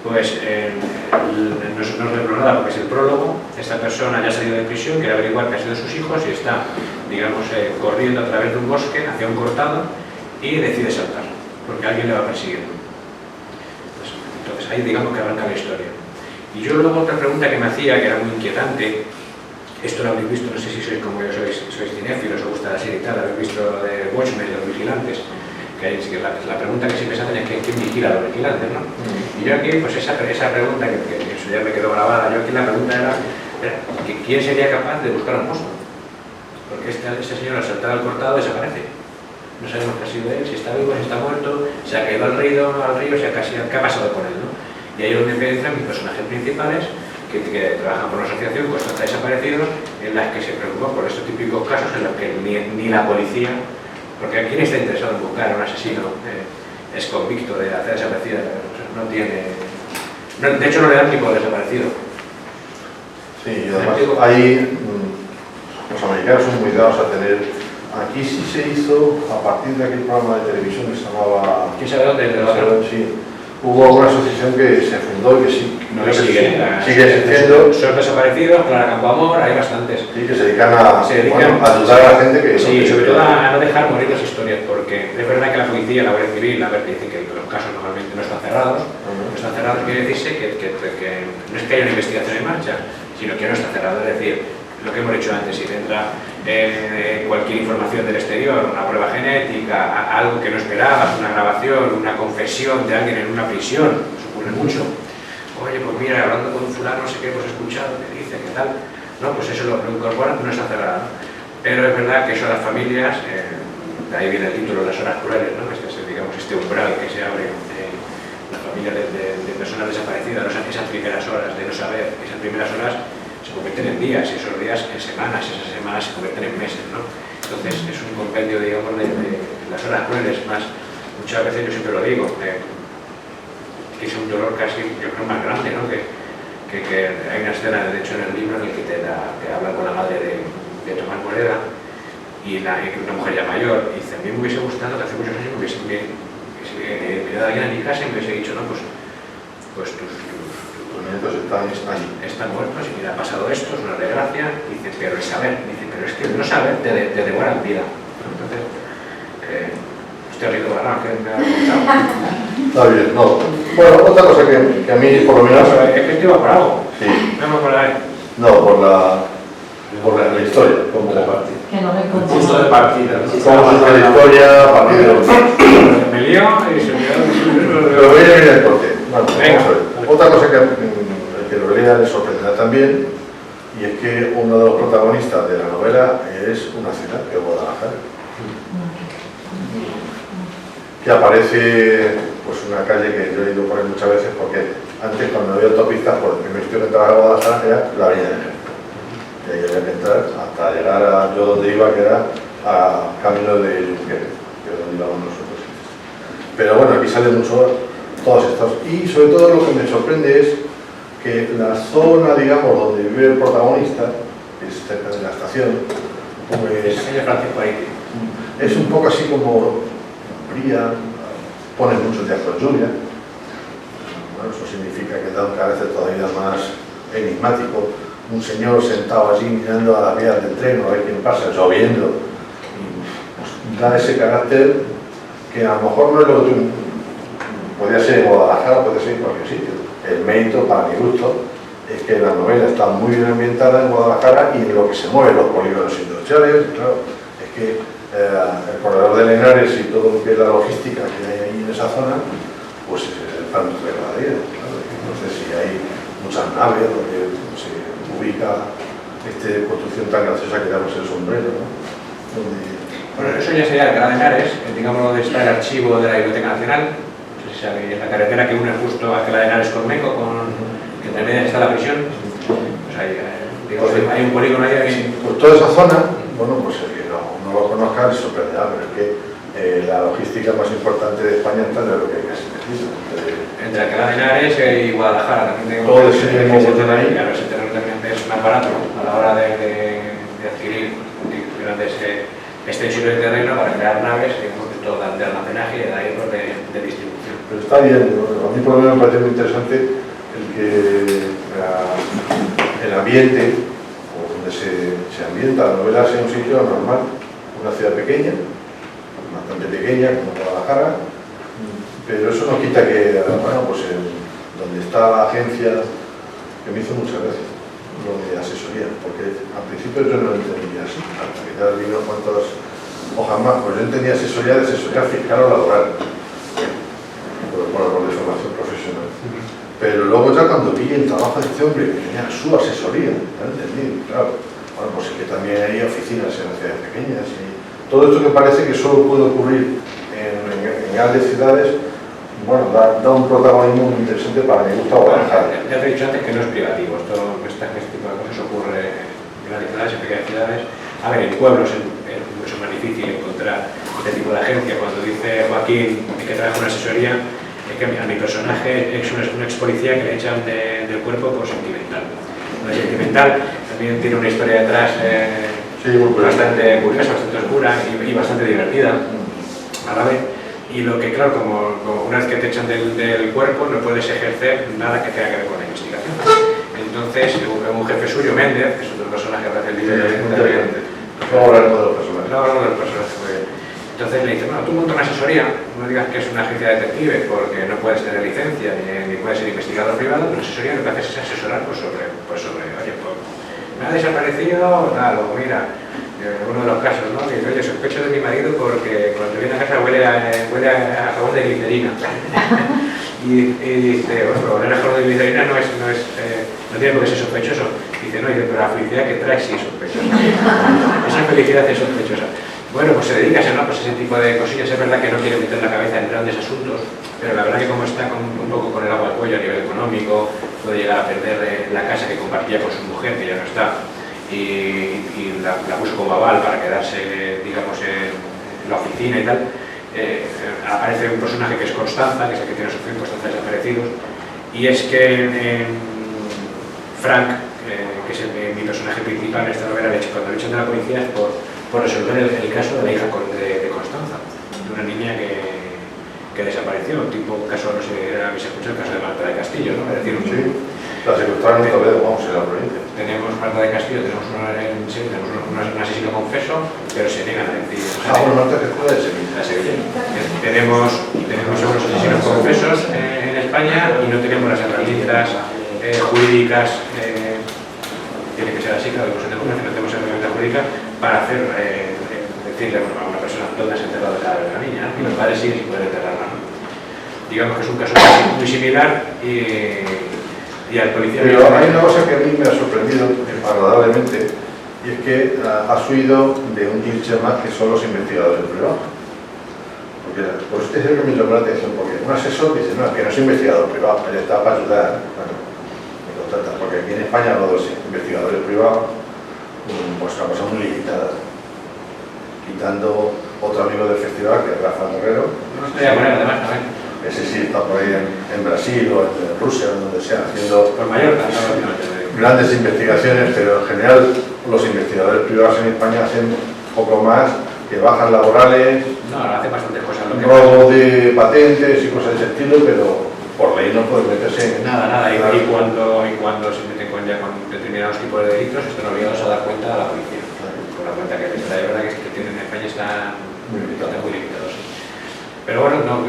[SPEAKER 2] Pues no os nada porque es el prólogo. Esta persona ya ha salido de prisión, quiere averiguar qué ha sido de sus hijos y está, digamos, corriendo a través de un bosque hacia un cortado y decide saltar, porque alguien le va persiguiendo. Entonces ahí digamos que arranca la historia. Y yo luego otra pregunta que me hacía, que era muy inquietante, esto lo habéis visto, no sé si sois como yo, sois cinéfilos, os gusta la serie y tal, habéis visto lo de Watchmen, los vigilantes, que la pregunta que siempre se hacen es ¿quién vigila a los vigilantes, ¿no? Y yo aquí, pues esa pregunta, que eso ya me quedó grabada, yo aquí la pregunta era que ¿quién sería capaz de buscar al monstruo? Porque ese señor al saltar al cortado desaparece. No sabemos qué ha sido de él, si está vivo, si está muerto, se ha caído al río, qué ha pasado con él, ¿no? Y ahí es donde entran mis personajes principales, que trabajan por una asociación, pues está desaparecidos, en las que se preocupan por estos típicos casos en los que ni la policía, porque ¿quién está interesado en buscar a un asesino es convicto de hacer desaparecida? No tiene... de hecho no le dan ni por desaparecido.
[SPEAKER 3] Sí, y además ahí los americanos son muy dados a tener... Aquí sí se hizo, a partir de aquel programa de televisión que se llamaba...
[SPEAKER 2] ¿Quién sabe dónde?
[SPEAKER 3] Sí. Hubo una asociación que se fundó y que sí, sigue existiendo.
[SPEAKER 2] Son desaparecidos, Clara Campoamor, hay bastantes.
[SPEAKER 3] Sí, que se dedican a ayudar a la gente que...
[SPEAKER 2] Sí, sobre todo a no dejar morir las historias, porque es verdad que la policía, la Guardia Civil, dice que los casos normalmente no están cerrados. No están cerrados quiere decirse que no es que haya una investigación en marcha, sino que no está cerrado. Es decir, lo que hemos dicho antes, si entra cualquier información del exterior, una prueba genética, algo que no esperabas, una grabación, una confesión de alguien en una prisión, eso ocurre mucho. Oye, pues mira, hablando con un fulano, no sé qué, pues he escuchado, que dice, ¿qué tal? No, pues eso lo incorporan, no está cerrado. Pero es verdad que eso a las familias, de ahí viene el título, las horas crueles, ¿no? Digamos, este umbral que se abre las familias de personas desaparecidas, esas primeras horas de no saber, esas primeras horas se convierten en días, y esos días en semanas, y esas semanas se convierten en meses, ¿no? Entonces es un compendio, digamos, de las horas crueles, más, muchas veces yo siempre lo digo, que es un dolor casi, yo creo, más grande, ¿no? Que hay una escena, de hecho, en el libro en el que te habla con la madre de Tomás Morera, y una mujer ya mayor, y dice, a mí me hubiese gustado que hace muchos años me hubiese mirado a alguien a mi casa y me hubiese dicho, no, pues tus
[SPEAKER 3] nietos
[SPEAKER 2] están muertos y mira, ha pasado esto, es una desgracia, dice, pero el saber, pero es que el no saber te devora en vida. Entonces, usted ha leído la que me ha contado.
[SPEAKER 3] Está bien, no. Bueno, otra cosa que a mí, por lo menos...
[SPEAKER 2] Es que esto iba por algo.
[SPEAKER 3] Sí.
[SPEAKER 2] No por ahí.
[SPEAKER 3] No, por la historia, como de partida.
[SPEAKER 4] Que no me
[SPEAKER 5] Punto de partida.
[SPEAKER 3] Como de la historia, a partir de...
[SPEAKER 2] Me lío y se me da...
[SPEAKER 3] Pero voy a mirar el porqué. Bueno,
[SPEAKER 2] venga.
[SPEAKER 3] Vamos a ver. Otra cosa que lo lea le sorprenderá también, y es que uno de los protagonistas de la novela es una ciudad, que es Guadalajara. Que aparece pues una calle que yo he ido por ahí muchas veces, porque antes, cuando había autopistas, por el primer sitio que entraba a Guadalajara era la Avenida de Ejército. Y ahí había que entrar hasta llegar a yo donde iba, que era a camino de Junqueras, que es donde íbamos nosotros. Pero bueno, aquí sale mucho todas estas. Y sobre todo lo que me sorprende es que la zona, digamos, donde vive el protagonista, que es cerca de la estación, pues es un poco así como fría, pone muchos días con lluvia. Bueno, eso significa que da un carácter todavía más enigmático. Un señor sentado allí mirando a las vías del tren, a ver quién pasa, lloviendo, y pues, da ese carácter que a lo mejor no es lo que tú podría ser en Guadalajara, puede ser en cualquier sitio. El mérito, para mi gusto, es que la novela está muy bien ambientada en Guadalajara y en lo que se mueve, los polígonos industriales, claro, es que el corredor de Henares y todo lo que es la logística que hay ahí en esa zona, pues es el pan de cada día, claro. Entonces, si hay muchas naves donde se ubica esta construcción tan graciosa que llamamos el sombrero, ¿no?
[SPEAKER 2] Bueno, eso ya sería Alcalá de Henares, digamos donde está el archivo de la Biblioteca Nacional. No sé si sabéis, la carretera que une justo Alcalá de Henares con Meco, que también está la prisión. Pues hay un polígono ahí.
[SPEAKER 3] Pues toda esa zona, bueno, pues el que no lo conozca le sorprenderá, pero es que la logística más importante de España está en lo que hay casi metido.
[SPEAKER 2] Entre Alcalá de Henares y Guadalajara también.
[SPEAKER 3] Todo ese terreno ahí.
[SPEAKER 2] Claro, ese terreno también es más barato a la hora de adquirir grandes extensiones de terreno para crear naves de almacenaje y de ahí de distribución.
[SPEAKER 3] Pero está bien, a mí por lo menos me parece muy interesante el ambiente o donde se ambienta la novela sea un sitio normal, una ciudad pequeña, bastante pequeña como Guadalajara, pero eso no quita que, bueno, pues donde está la agencia, que me hizo muchas gracias, lo de asesoría, porque al principio yo no lo entendía así, hasta que ya vi unas cuantas hojas más, pues yo entendía asesoría fiscal o laboral, por de formación profesional. Pero luego ya cuando vi el trabajo de este hombre que tenía su asesoría, ya entendí, claro, bueno, pues es que también hay oficinas en las ciudades pequeñas y todo esto que parece que solo puede ocurrir en grandes ciudades, bueno, da un protagonismo muy interesante para mi gusto.
[SPEAKER 2] Ya te he dicho antes que no es privativo, este tipo de cosas ocurre en grandes ciudades, en pequeñas ciudades. A ver, en pueblos es mucho más difícil encontrar este tipo de agencia. Cuando dice Joaquín que trabaja una asesoría, es que a mi personaje es un ex policía que le echan del cuerpo por sentimental. Lo sentimental también tiene una historia detrás bastante curiosa, bastante oscura y bastante divertida a la vez. Y lo que, claro, como una vez que te echan del cuerpo, no puedes ejercer nada que tenga que ver con la investigación. Entonces, un jefe suyo, Méndez, que es otro personaje que aparece en el libro,
[SPEAKER 3] no hablamos de los personajes.
[SPEAKER 2] No hablamos de los personajes. Entonces le dice, bueno, tú montas una asesoría, no digas que es una agencia de detectives porque no puedes tener licencia ni puedes ser investigador privado, pero la asesoría lo que haces es asesorar sobre oye, pues, me ha desaparecido, tal, o mira, uno de los casos, ¿no? Que dice, oye, sospecho de mi marido porque cuando viene a casa huele a jabón de glicerina. y dice, bueno, pero oler a jabón de glicerina no tiene por qué ser sospechoso. Dice, no, pero la felicidad que trae sí es sospechosa. Esa felicidad es sospechosa. Bueno, pues se dedica a ese tipo de cosillas. Es verdad que no quiere meter la cabeza en grandes asuntos, pero la verdad que como está un poco con el agua al cuello a nivel económico, puede llegar a perder la casa que compartía con su mujer, que ya no está, y la puso como aval para quedarse, digamos, en la oficina y tal. Aparece un personaje que es Constanza, que es el que tiene sufrido Constanza desaparecidos, y es que Frank, que es mi personaje principal en esta novela, cuando le echan de la policía es por resolver el caso de la hija de Constanza, de una niña que desapareció, tipo caso, no sé, habéis escuchado el caso de Marta de Castillo, ¿no? Es decir,
[SPEAKER 3] sí, la secuestraron en Toledo, vamos, en la provincia.
[SPEAKER 2] Tenemos Marta de Castillo, tenemos un asesino confeso, pero se niegan a decir.
[SPEAKER 3] Bueno, Marta de Castillo de Sevilla.
[SPEAKER 2] La Sevilla. Tenemos unos asesinos confesos en España y no tenemos las herramientas jurídicas, tiene que ser así, claro, que no tenemos herramientas jurídicas para hacer, decirle a una persona dónde has enterrado la niña, y los padres siguen sin poder enterrarla, ¿no? Digamos que es un caso muy similar y al policía...
[SPEAKER 3] Pero hay una cosa que a mí me ha sorprendido agradablemente, y es que has huido de un cliché más que son los investigadores privados. Porque, pues este es el que me llamó la atención, porque un asesor dice, no, es que no es investigador privado, él está para ayudar, bueno, me contrata, porque aquí en España los investigadores privados, pues una cosa muy limitada, quitando otro amigo del festival, que es Rafa Guerrero.
[SPEAKER 2] No estoy a poner además también.
[SPEAKER 3] Ese sí está por ahí en Brasil o en Rusia, o donde sea, haciendo
[SPEAKER 2] Por Mallorca, no,
[SPEAKER 3] grandes investigaciones, pero en general los investigadores privados en España hacen poco más que bajas laborales,
[SPEAKER 2] no, hace bastantes cosas.
[SPEAKER 3] robo de patentes y cosas de ese estilo, pero por ley no pueden meterse en
[SPEAKER 2] nada. Y cuando se meten con determinados tipos de delitos, están obligados a dar cuenta a la policía. Por la cuenta que les da, de verdad que tienen en España están muy limitados. Pero bueno, no,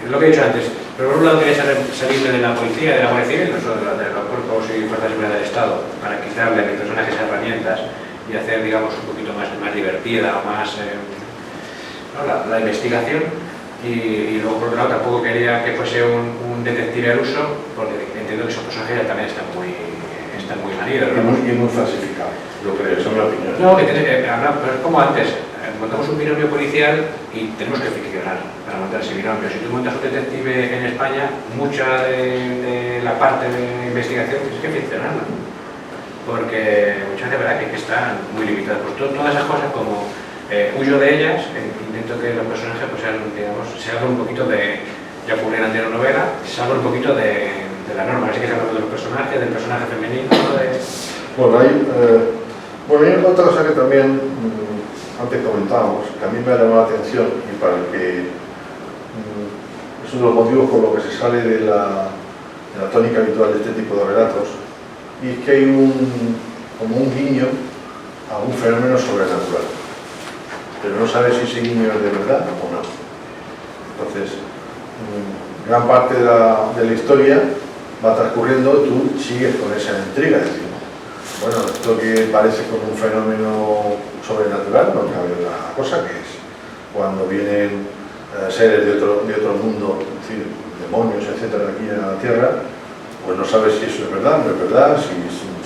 [SPEAKER 2] lo que he dicho antes, pero por un lado quería salirme de la policía, de la Guardia Civil, no solo de los cuerpos y fuerzas de seguridad del Estado, para quitarle a mi personaje esas herramientas y hacer, digamos, un poquito más divertida o más la investigación. Y luego, por otro lado, tampoco quería que fuese un detective al uso, porque entiendo que esos personajes también están muy manidos, ¿no?
[SPEAKER 3] y muy falsificados, yo creo, esa es mi opinión.
[SPEAKER 2] No, que pero es como antes, montamos un binomio policial y tenemos que ficcionar para montar ese binomio. Si tú montas un detective en España, mucha de la parte de investigación tienes que ficcionarla, porque muchas veces verdad que están muy limitadas. Pues todas esas cosas, como huyo de ellas, intento que los personajes pues sean, digamos, se hagan un poquito de, ya ocurre en la telenovela, se hagan un poquito de la norma, así que se habla de los personajes, del personaje femenino,
[SPEAKER 3] Bueno, hay otra cosa que también antes comentábamos, que a mí me ha llamado la atención y para el que es uno de los motivos por los que se sale de la tónica habitual de este tipo de relatos, y es que hay como un guiño a un fenómeno sobrenatural, pero no sabes si ese guiño es de verdad o no. Entonces, gran parte de la historia va transcurriendo, tú sigues con esa intriga, es decir, bueno, esto que parece como un fenómeno sobrenatural, no cabe la cosa que es cuando vienen seres de otro mundo, es decir, demonios, etcétera, aquí a la Tierra, pues no sabes si eso es verdad, no es verdad, si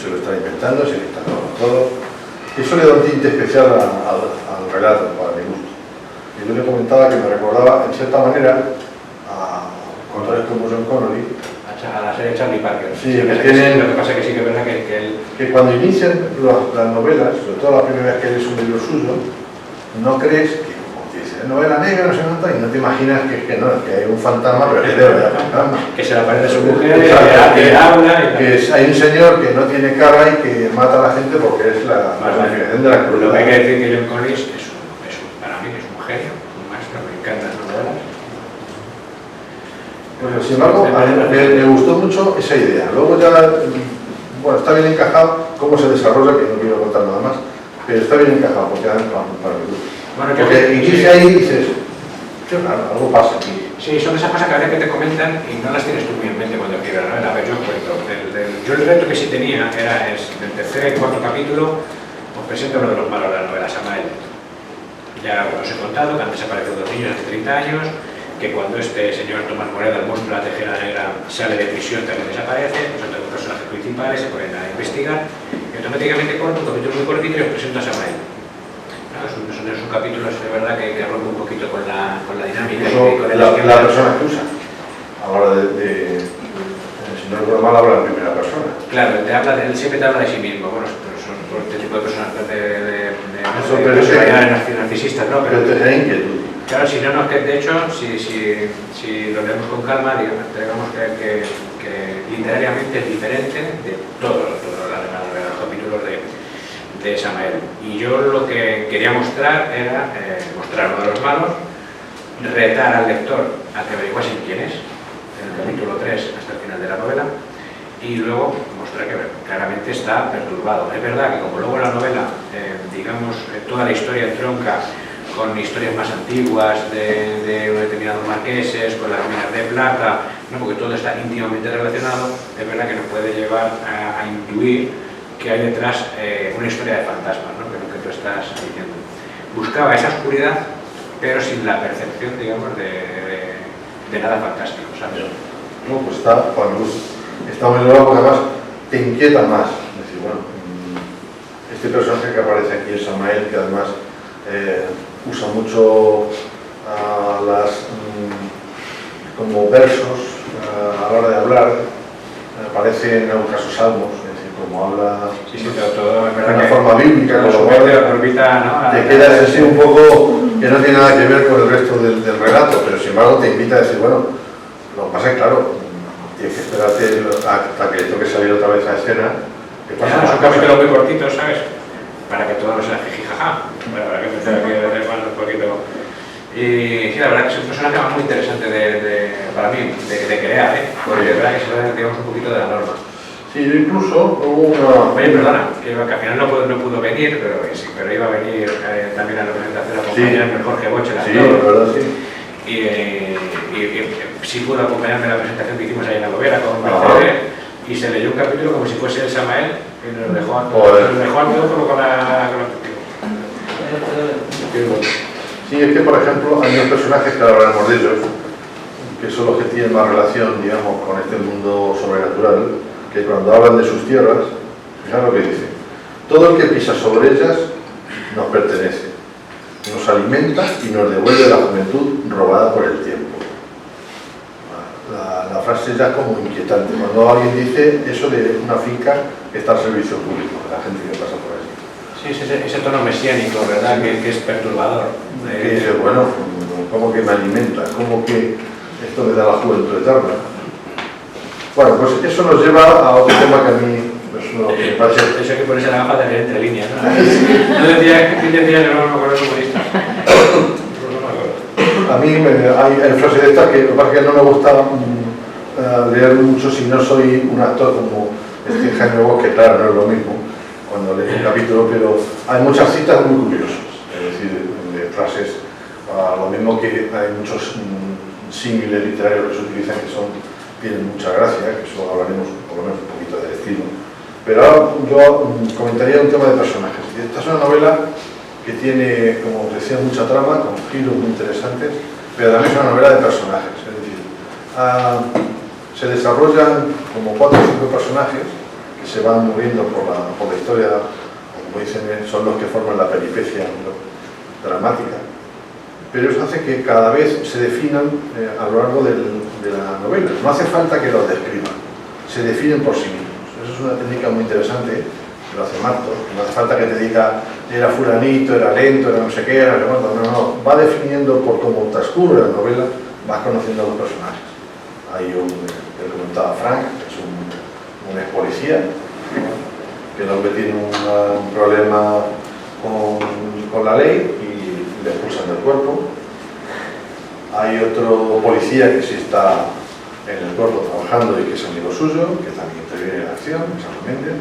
[SPEAKER 3] se lo está inventando, si está todo. Eso le da un tinte especial al relato, para mi gusto. Y yo le comentaba que me recordaba, en cierta manera, a contadores como John Connolly,
[SPEAKER 2] a la serie Charlie Parker.
[SPEAKER 3] Sí,
[SPEAKER 2] lo que pasa es que sí que es verdad
[SPEAKER 3] que cuando inician las novelas, sobre todo la primera vez que lees un libro suyo, no crees que, como te dice, novela negra, no se nota, y no te imaginas que no, que hay un fantasma, pero que debe haber fantasma.
[SPEAKER 2] Que se le aparece a su mujer,
[SPEAKER 3] que
[SPEAKER 2] habla.
[SPEAKER 3] Que hay un señor que no tiene cara y que mata a la gente porque es la personificación de la crueldad.
[SPEAKER 2] Lo que hay que decir que John Connolly para mí es un genio, un maestro, me encantan las novelas.
[SPEAKER 3] Bueno, sin embargo, me gustó mucho esa idea. Luego ya, bueno, está bien encajado cómo se desarrolla, que no quiero contar nada más, pero está bien encajado, porque para el grupo.
[SPEAKER 2] Bueno,
[SPEAKER 3] porque inicia ahí y dices, qué raro, algo pasa aquí.
[SPEAKER 2] Sí, son esas cosas que a veces que te comentan y no las tienes tú muy en mente cuando escribes la novela. A ver, yo cuento. Yo el reto que sí tenía era, del tercer y cuarto capítulo, os presento uno de los malos de la novela, Samael. Ya os he contado que han desaparecido 2 niños hace 30 años, que cuando este señor Tomás Moreda, el monstruo de la tejera negra, sale de prisión también desaparece, pues son los personajes principales, se ponen a investigar y automáticamente corto, un capítulo muy cortito y os presento a Samael. No, es un capítulo, es de verdad que rompe un poquito con la dinámica.
[SPEAKER 3] Incluso la persona que usa, a la hora si no recuerdo mal, habla en primera persona.
[SPEAKER 2] Claro, él siempre te habla de sí mismo, bueno, son este tipo de personas de narcisistas, ¿no?
[SPEAKER 3] Pero te da inquietud.
[SPEAKER 2] Claro, si no, que de hecho, si lo leemos con calma, digamos que literariamente es diferente de todos los capítulos de Samael. Y yo lo que quería mostrar era mostrar uno de los malos, retar al lector a que averiguasen quién es, en el capítulo 3 hasta el final de la novela, y luego mostrar que claramente está perturbado. Es verdad que como luego en la novela, digamos, toda la historia entronca con historias más antiguas de determinados marqueses, con las minas de plata, ¿no? Porque todo está íntimamente relacionado, es verdad que nos puede llevar a intuir que hay detrás una historia de fantasmas, ¿no? Que es lo que tú estás diciendo. Buscaba esa oscuridad, pero sin la percepción, digamos, de nada fantástico, ¿sabes?
[SPEAKER 3] No, pues está muy logrado porque además te inquieta más. Es decir, bueno, este personaje que aparece aquí es Samael, que además usa mucho como versos a la hora de hablar, aparece en algunos casos salmos, es decir, como habla
[SPEAKER 2] Sí, todo es
[SPEAKER 3] de
[SPEAKER 2] verdad
[SPEAKER 3] una
[SPEAKER 2] que
[SPEAKER 3] forma bíblica, con
[SPEAKER 2] todo
[SPEAKER 3] lo
[SPEAKER 2] su mente
[SPEAKER 3] cual
[SPEAKER 2] orbita, ¿no?
[SPEAKER 3] te quedas así un poco que no tiene nada que ver con el resto del relato, pero sin embargo te invita a decir, bueno, lo que pasa es claro, tienes que esperarte hasta que toque salir otra vez a escena. Que pasa
[SPEAKER 2] Son capítulos muy cortitos, ¿sabes? Para que todo no sea jijijaja, para que te tenga que ver un poquito. Y sí, la verdad que es un personaje muy interesante para mí, de crear, ¿eh? Porque es verdad que se sale, digamos, un poquito de la norma.
[SPEAKER 3] Sí, yo incluso hubo una...
[SPEAKER 2] Oye, perdona, que al final no pudo venir, pero iba a venir también a la presentación acompañarme Jorge Boche, el
[SPEAKER 3] Sí,
[SPEAKER 2] actor.
[SPEAKER 3] la verdad sí.
[SPEAKER 2] Y sí pudo acompañarme a la presentación que hicimos ahí en la Lovera con Mercedes, y se leyó un capítulo como si fuese el Samael, y nos dejó a todos con la
[SPEAKER 3] Sí, es que por ejemplo hay unos personajes que ahora hablaremos de ellos, que son los que tienen más relación, digamos, con este mundo sobrenatural, que cuando hablan de sus tierras, fijaos lo que dice: todo el que pisa sobre ellas nos pertenece, nos alimenta y nos devuelve la juventud robada por el tiempo. La frase ya es como inquietante, cuando alguien dice eso de una finca que está al servicio público, de la gente que pasa por allí.
[SPEAKER 2] Sí, ese tono mesiánico, ¿verdad? Que es perturbador.
[SPEAKER 3] Que dice, bueno, ¿cómo que me alimenta? ¿Cómo que esto me da la juventud eterna? Bueno, pues eso nos lleva a otro tema que a mí me parece...
[SPEAKER 2] Eso hay que ponerse la gafa de leer entre líneas, ¿no? No decía que no me acuerdo comunista.
[SPEAKER 3] A mí hay frases de estas que lo que pasa es que no me gusta leer mucho si no soy un actor como Jaime Bosch, que claro, no es lo mismo cuando lees un capítulo, pero hay muchas citas muy curiosas, es decir, de frases, lo mismo que hay muchos símiles literarios que se utilizan que tienen mucha gracia, que eso hablaremos por lo menos un poquito del estilo. Pero ahora yo comentaría un tema de personajes. Esta es una novela que tiene, como os decía, mucha trama, con giros muy interesantes, pero también es una novela de personajes. Es decir, se desarrollan como 4 o 5 personajes que se van moviendo por la historia, como dicen, son los que forman la peripecia dramática. Pero eso hace que cada vez se definan a lo largo de la novela. No hace falta que los describan, se definen por sí mismos. Eso es una técnica muy interesante, que lo hace Marto. No hace falta que te diga, era fulanito, era lento, era no sé qué, era no. Va definiendo por cómo transcurre la novela, vas conociendo a los personajes. Hay que comentaba Frank, que es un ex policía, que el hombre tiene un problema con la ley y le expulsan del cuerpo. Hay otro policía que sí está en el cuerpo trabajando y que es amigo suyo, que también interviene en la acción, Santos Méndez.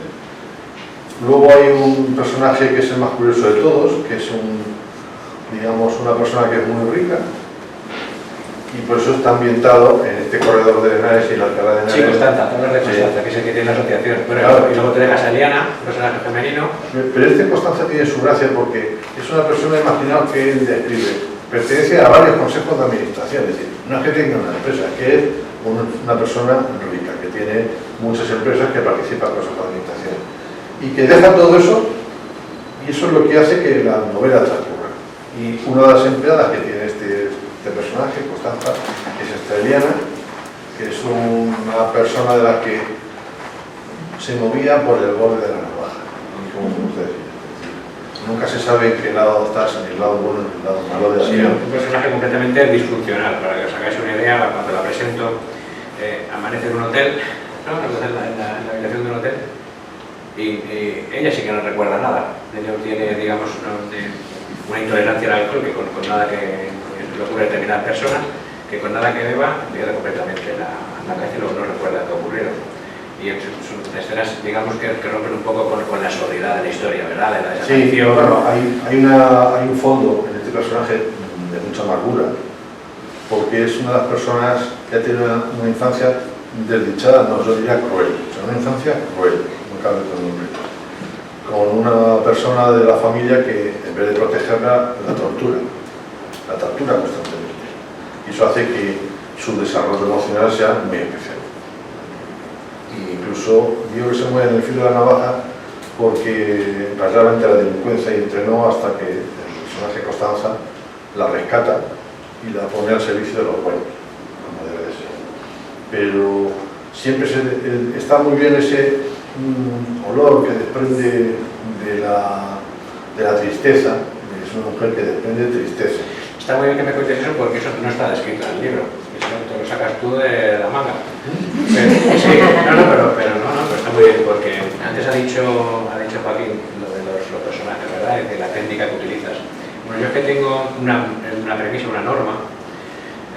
[SPEAKER 3] Luego hay un personaje que es el más curioso de todos, que es una persona que es muy rica, y por eso está ambientado en este corredor de Henares y en Alcalá de Henares.
[SPEAKER 2] Sí, Constanza, hablas de Constanza, que es el que tiene la asociación. Bueno, claro. Y luego te dejas a Eliana, un personaje femenino.
[SPEAKER 3] Pero Constanza tiene su gracia porque es una persona, imaginaos, que él describe, pertenece a varios consejos de administración, es decir, no es que tenga una empresa, es que es una persona rica, que tiene muchas empresas que participan en consejos de administración. Y que deja todo eso, y eso es lo que hace que la novela transcurra. Y una de las empleadas que tiene este personaje, Constanza, es esta Eliana, que es una persona de la que se movía por el borde de la navaja, como usted decía. Nunca se sabe en qué lado estás, en el lado bueno, en el lado malo de la vida.
[SPEAKER 2] Un personaje completamente disfuncional, para que os hagáis una idea. Cuando la presento, amanece en un hotel, ¿no? En la habitación de un hotel, y ella sí que no recuerda nada. Ella tiene, digamos, una intolerancia al alcohol que con nada que le ocurre a determinadas personas, que con nada que beba pierde completamente la cabeza y luego no recuerda qué ocurrió. Y son escenas, digamos, que rompen un poco con la sobriedad de la historia, ¿verdad? De la
[SPEAKER 3] sí, bueno, hay un fondo en este personaje de mucha amargura, porque es una de las personas que ha tenido una infancia desdichada, no, yo diría cruel, o sea, una infancia cruel, no cabe otro nombre, con una persona de la familia que en vez de protegerla, la tortura constantemente. Y eso hace que su desarrollo emocional sea muy especial. E incluso digo que se mueve en el filo de la navaja porque realmente la delincuencia y entrenó hasta que el personaje Constanza la rescata y la pone al servicio de los buenos, como debe de ser. Pero siempre está muy bien ese un olor que desprende de la tristeza, es una mujer que desprende tristeza.
[SPEAKER 2] Está muy bien que me cuentes eso porque eso no está descrito en el libro. Eso te lo sacas tú de la manga. Sí, pero está muy bien porque antes ha dicho Joaquín lo de los personajes, ¿verdad? De la técnica que utilizas. Bueno, yo es que tengo una premisa, una norma,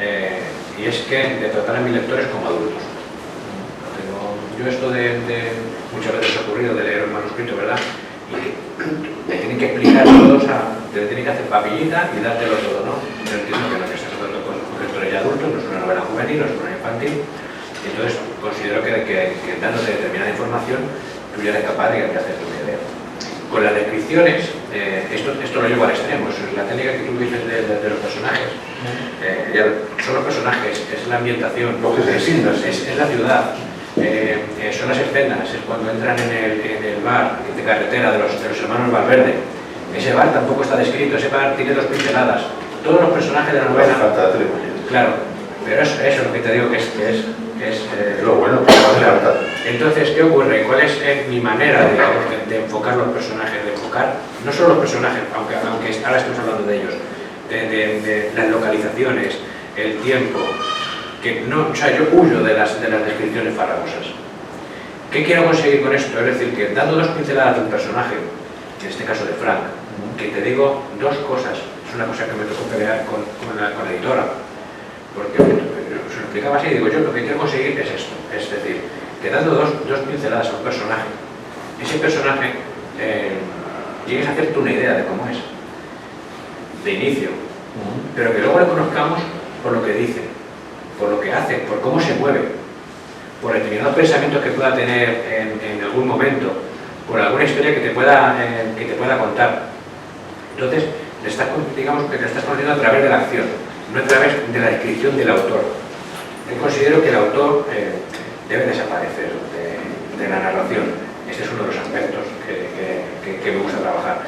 [SPEAKER 2] y es que de tratar a mis lectores como adultos. Yo esto muchas veces ha ocurrido de leer un manuscrito, ¿verdad? Y te tienen que explicar todo, te tienen que hacer papillita y dártelo todo, ¿no? Yo entiendo que no te estás tratando con lectores ya adultos, no es una novela juvenil, no es una infantil, y entonces considero que dándote determinada información tú ya eres capaz de hacerte una idea. Con las descripciones, esto lo llevo al extremo, es la técnica que tú dices de los personajes. Son los personajes, es la ambientación, es la ciudad. Son las escenas, es cuando entran en el bar de carretera de los hermanos Valverde. Ese bar tampoco está descrito, ese bar tiene 2 pinceladas. Todos los personajes de la novela. Claro, pero eso es lo que te digo que es
[SPEAKER 3] lo bueno.
[SPEAKER 2] Claro. Entonces, ¿qué ocurre? ¿Cuál es mi manera, digamos, de enfocar los personajes? De enfocar no solo los personajes, aunque ahora estamos hablando de ellos, de las localizaciones, el tiempo. O sea, yo huyo de las descripciones farragosas. ¿Qué quiero conseguir con esto? Es decir, que dando 2 pinceladas de un personaje, en este caso de Frank, que te digo 2 cosas, es una cosa que me tocó pelear con la editora, porque se lo explicaba así, digo yo, lo que quiero conseguir es esto, es decir, que dando dos pinceladas a un personaje, ese personaje llegues a hacerte una idea de cómo es, de inicio, pero que luego le conozcamos por lo que dice, por lo que hace, por cómo se mueve, por determinados pensamientos que pueda tener en algún momento, por alguna historia que te pueda contar. Entonces, digamos que te estás conociendo a través de la acción, no a través de la descripción del autor. Yo considero que el autor debe desaparecer de la narración. Este es uno de los aspectos que me gusta trabajar.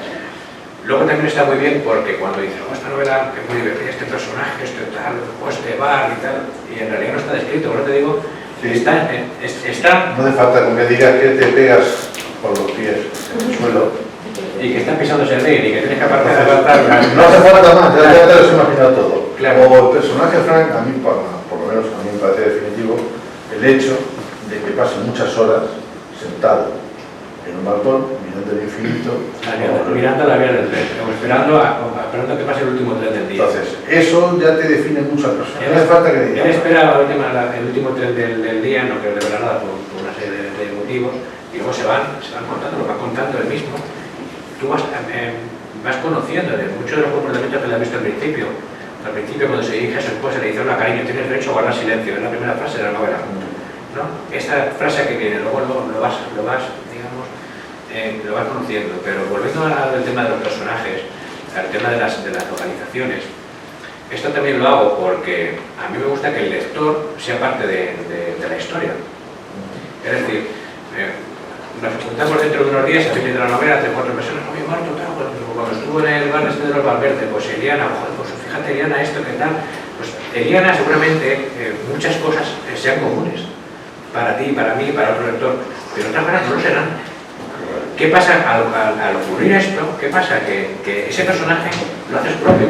[SPEAKER 2] Luego también está muy bien porque cuando dices, esta novela es muy divertida, este personaje, este tal, o este bar y tal, y en realidad no está descrito, por eso te digo, sí. está...
[SPEAKER 3] No hace falta con que digas que te pegas por los pies en el suelo.
[SPEAKER 2] Y que está pisando ese ring y que tienes que apartar de levantar.
[SPEAKER 3] No hace falta más, ya te lo has imaginado todo.
[SPEAKER 2] Claro.
[SPEAKER 3] O el personaje Frank, a mí, por lo menos a mí me parece definitivo, el hecho de que pase muchas horas sentado en un balcón, mirando el infinito,
[SPEAKER 2] mirando la vía del tren, o esperando que pase el último tren del día.
[SPEAKER 3] Entonces, eso ya te define mucho al personaje. No hace falta que digas.
[SPEAKER 2] Él espera el último tren del día, no quiero revelar nada por una serie de motivos, y luego se van contando, lo va contando él mismo. Tú vas conociendo de muchos de los comportamientos que le has visto al principio. Al principio, cuando se dirige a su esposa, le dice: hola, cariño, tienes derecho a guardar silencio. Es la primera frase de la novela, ¿no? Esta frase que viene, luego lo vas conociendo. Pero volviendo al tema de los personajes, al tema de las localizaciones, esto también lo hago porque a mí me gusta que el lector sea parte de la historia. Es decir, nos juntamos dentro de unos días a fin de la novela, 3 o 4 personas, oye, Marto, tal, cuando estuvo en el bar de los Valverde, pues Eliana, joder, pues fíjate Eliana esto, ¿qué tal? Pues Eliana seguramente muchas cosas sean comunes para ti, para mí, para otro lector, pero otras cosas no lo serán. ¿Qué pasa al ocurrir esto? ¿Qué pasa? Que ese personaje lo haces propio.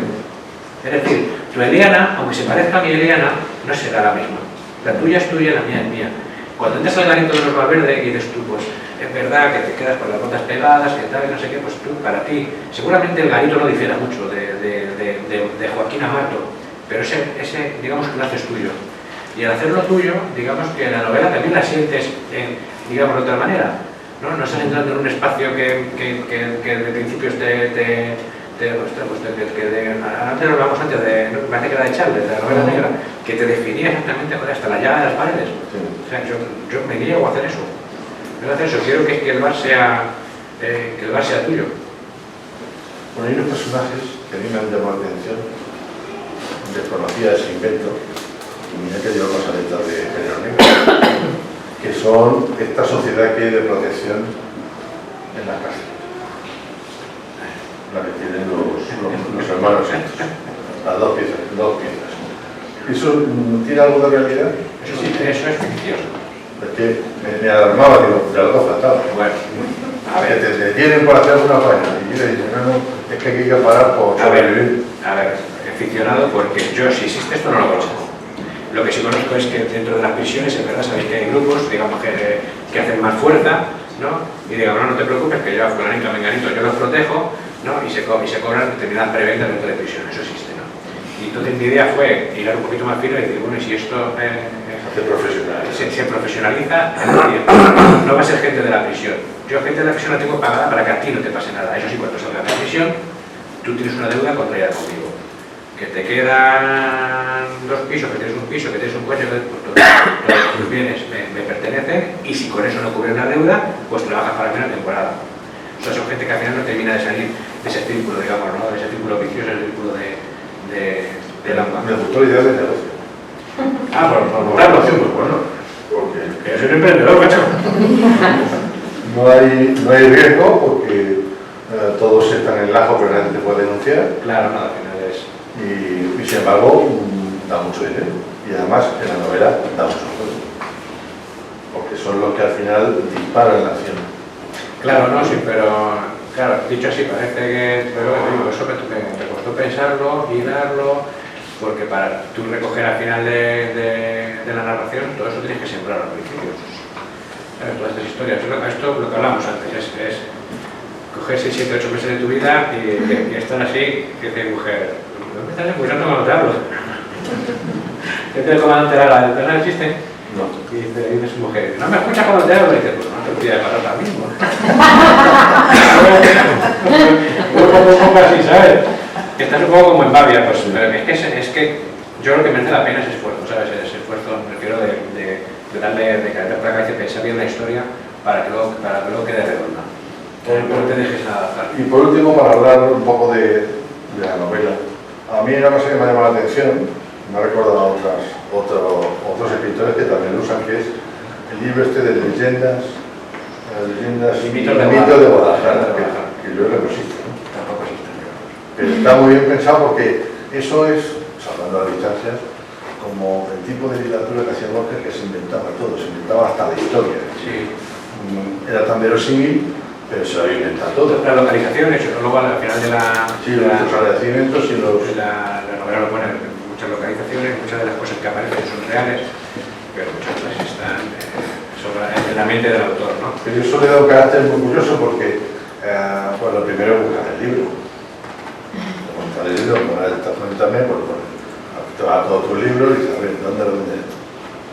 [SPEAKER 2] Es decir, tu Eliana, aunque se parezca a mi Eliana, no será la misma. La tuya es tuya, la mía es mía. Cuando entras al garito de los Valverde y dices tú, pues es verdad que te quedas con las botas pegadas, que tal, no sé qué, pues tú, para ti, seguramente el garito no difiera mucho de Joaquín a Marto, pero ese digamos que lo haces tuyo. Y al hacerlo tuyo, digamos que la novela también la sientes, digamos, de otra manera. No estás entrando en un espacio que de principios antes hablamos antes de, me parece que era de Charles, de la novela negra, que te definía exactamente hasta la llaga de las paredes. Sí. O sea, yo me niego a hacer eso. Quiero que el bar sea tuyo.
[SPEAKER 3] Bueno, hay unos personajes que a mí me han llamado la atención, desconocía ese invento, y mira que dio cosas letras de género negro, que son esta sociedad que hay de protección en la cárcel, la que tienen los hermanos estos, las dos piezas. ¿Eso tiene algo de realidad?
[SPEAKER 2] Eso sí, eso es ficción.
[SPEAKER 3] Es que me alarmaba, digo, ya lo que faltaba.
[SPEAKER 2] Bueno, a
[SPEAKER 3] Que
[SPEAKER 2] ver.
[SPEAKER 3] te detienen por hacer alguna faena. Y yo le dije, no, es que hay que parar por sobrevivir.
[SPEAKER 2] A ver, ficcionado porque yo, si existe esto, no lo conozco. Lo que sí conozco es que dentro de las prisiones, en verdad, sabéis que hay grupos, digamos, que hacen más fuerza, ¿no? Y digo, no te preocupes, que yo a fulanito, a menganito, yo los protejo, ¿no? Y se cobran determinadas preventas dentro de prisión, eso existe, ¿no? Y entonces mi idea fue hilar un poquito más fino y decir, bueno, y si esto se profesionaliza, no va a ser gente de la prisión. Yo gente de la prisión la tengo pagada para que a ti no te pase nada. Eso sí, cuando salgas de la prisión, tú tienes una deuda contraída conmigo. Que te quedan 2 pisos, que tienes un piso, que tienes un coche, pues todos tus bienes me pertenecen, y si con eso no cubres la deuda, pues trabajas para mí una temporada. O sea, son gente que al final no termina de salir de ese círculo, digamos, ¿no? De ese círculo vicioso, el círculo de la
[SPEAKER 3] Me gustó la idea del negocio.
[SPEAKER 2] por
[SPEAKER 3] Claro, sí, pues bueno, porque
[SPEAKER 2] que soy un emprendedor, macho.
[SPEAKER 3] no hay riesgo porque todos están en el ajo, pero nadie te puede denunciar.
[SPEAKER 2] Claro, no, al final es...
[SPEAKER 3] Y sin embargo, da mucho dinero. Y además, en la novela da mucho dinero. Porque son los que al final disparan la acción.
[SPEAKER 2] Claro, no, sí, pero... Claro, dicho así, parece que... Pero digo, eso me costó pensarlo, hilarlo, porque para tú recoger al final de la narración, todo eso tienes que sembrar al principio. Todas estas historias. Esto lo que hablamos antes, es coger 6, 7, 8 meses de tu vida y estar así, que te mujer, ¿no me estás escuchando cuando te hablo? ¿Qué te el comandante Lara? ¿Te el chiste?
[SPEAKER 3] No.
[SPEAKER 2] Y dice su mujer, ¿no me escuchas cuando te hablo? Y dice, pues no te olvides de parar ahora mismo. Un poco así, ¿sabes? Estás un poco como en Bavia, pues es que yo lo que merece la pena es esfuerzo, ¿sabes? Ese esfuerzo, me refiero de darle, de caer para acá y pensar bien la historia para que luego quede redonda. No te dejes adaptar.
[SPEAKER 3] Y por último, para hablar un poco de la novela, a mí una cosa que me ha llamado la atención, me ha recordado a otros escritores que también lo usan, que es el libro este de leyendas
[SPEAKER 2] y mitos
[SPEAKER 3] de Guadalajara, que luego no existe, ¿no?
[SPEAKER 2] Tampoco existe.
[SPEAKER 3] Pero está muy bien pensado porque eso es, salvando las distancias, como el tipo de literatura que hacía Borges, que se inventaba todo, se inventaba hasta la historia.
[SPEAKER 2] Sí.
[SPEAKER 3] Era tan verosímil, pero se lo había inventado todo.
[SPEAKER 2] Las localizaciones, luego al final de la...
[SPEAKER 3] Sí, los agradecimientos y los...
[SPEAKER 2] La novela lo pone muchas localizaciones, muchas de las cosas que aparecen son reales, pero muchas otras están en la mente del autor, ¿no?
[SPEAKER 3] Pero eso le da un carácter muy curioso porque, bueno, lo primero es buscar el libro. Buscar el libro, también, pues, te vas a todos tus libros y dices, a ver, ¿dónde lo venden?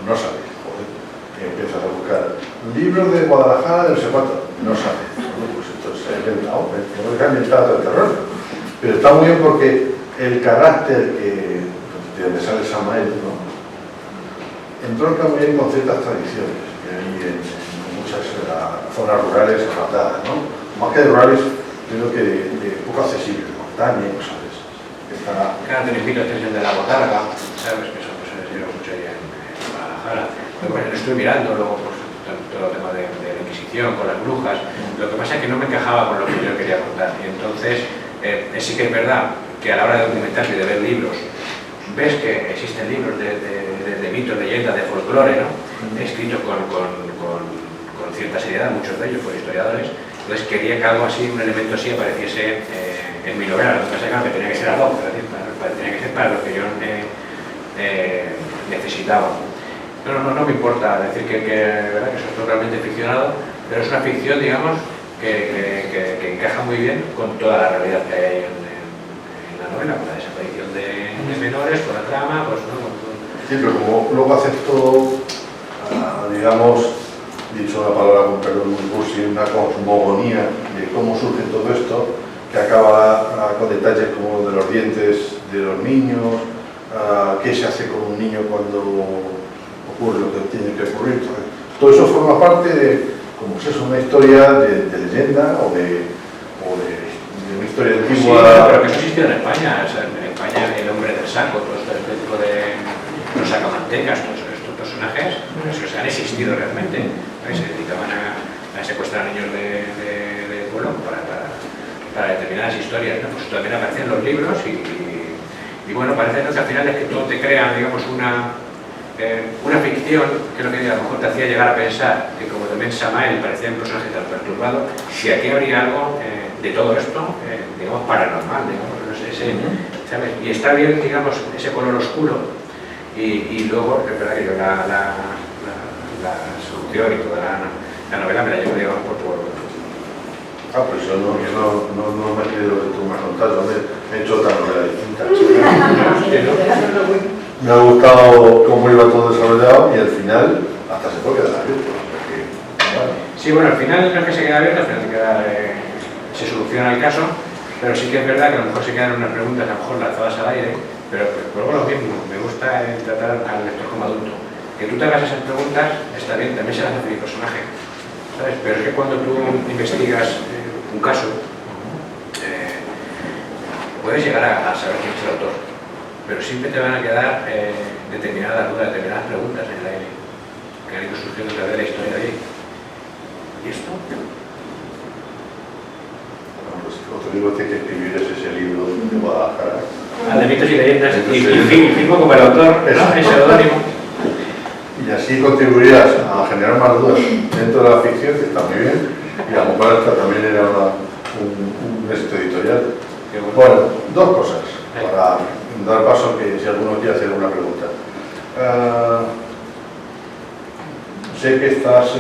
[SPEAKER 3] No sabes, joder. Y empiezas a buscar libros de Guadalajara, de no sé cuánto. No sabes. Bueno, pues entonces se ha inventado, ¿no? No se ha inventado todo el terror. Pero está muy bien porque el carácter de donde sale Samael, ¿no? Entronca muy bien con ciertas tradiciones que hay en muchas zonas rurales apartadas, ¿no? Más que rurales, creo que poco accesibles, montaña y cosas de esas.
[SPEAKER 2] Claro, tenéis mitos de la botarga, ¿sabes? Que eso pues, se lleva mucho ahí en Guadalajara. Luego lo estoy mirando, luego pues, todo el tema de la Inquisición, con las brujas. Lo que pasa es que no me encajaba con lo que yo quería contar. Y entonces, sí que es verdad que a la hora de documentarse y de ver libros, ves que existen libros de mitos, leyendas, de folclore, ¿no? Escritos con cierta seriedad, muchos de ellos por historiadores. Entonces quería que algo así, un elemento así, apareciese en mi novela. Lo que pasa es que tenía que ser algo, tenía que ser para lo que yo necesitaba. No me importa decir que ¿verdad? Que eso es totalmente ficcionado, pero es una ficción, digamos, que encaja muy bien con toda la realidad que hay en la novela, con la desaparición de menores, con la trama, pues no.
[SPEAKER 3] Sí, pero como luego acepto, digamos, dicho la palabra con perdón muy cursi, una cosmogonía de cómo surge todo esto, que acaba con detalles como de los dientes de los niños, qué se hace con un niño cuando ocurre lo que tiene que ocurrir. Todo eso forma parte de, como es eso, una historia de leyenda o de una historia antigua.
[SPEAKER 2] Sí, pero que eso existió en España. O sea, en España el hombre del saco, todo este tipo de los sacamantecas, todos estos personajes, esos han existido realmente. Se dedicaban a secuestrar niños de pueblo para determinadas historias, ¿no? Pues también aparecen los libros y bueno, parece que al final es que todo te crea, digamos, una una ficción que, lo que a lo mejor te hacía llegar a pensar que, como también Samael parecía un personaje tan perturbado, si aquí habría algo de todo esto, digamos, paranormal, digamos, no sé, ¿sabes? Y está bien, digamos, ese color oscuro, y luego, es verdad que yo la solución y toda la novela me la llevo, digamos, por tu.
[SPEAKER 3] Pues yo no me he creído lo que tú me has contado, me he hecho otra novela distinta. Me ha gustado cómo iba todo desarrollado y al final hasta se puede quedar abierto. Bueno.
[SPEAKER 2] Sí, bueno, al final no es que se quede abierto, al final se soluciona el caso, pero sí que es verdad que a lo mejor se quedan unas preguntas a lo mejor lanzadas al aire, pero luego lo mismo, me gusta tratar al lector como adulto. Que tú te hagas esas preguntas está bien, también se las hace mi personaje, ¿sabes? Pero es que cuando tú investigas un caso, puedes llegar a saber quién es el autor, pero siempre te van a quedar determinadas dudas, determinadas preguntas en el aire que han ido surgiendo a través de la historia de ahí. ¿Y esto?
[SPEAKER 3] Bueno, pues otro libro que hay que escribir es ese libro de Guadalajara.
[SPEAKER 2] De mitos y leyendas, y firmo como el autor, ¿no? El seudónimo.
[SPEAKER 3] Y así contribuirías a generar más dudas dentro de la ficción, que está muy bien, y a lo mejor esta también era un éxito editorial. Bueno, dos cosas para dar paso, que si alguno quiere hacer una pregunta. Sé que estás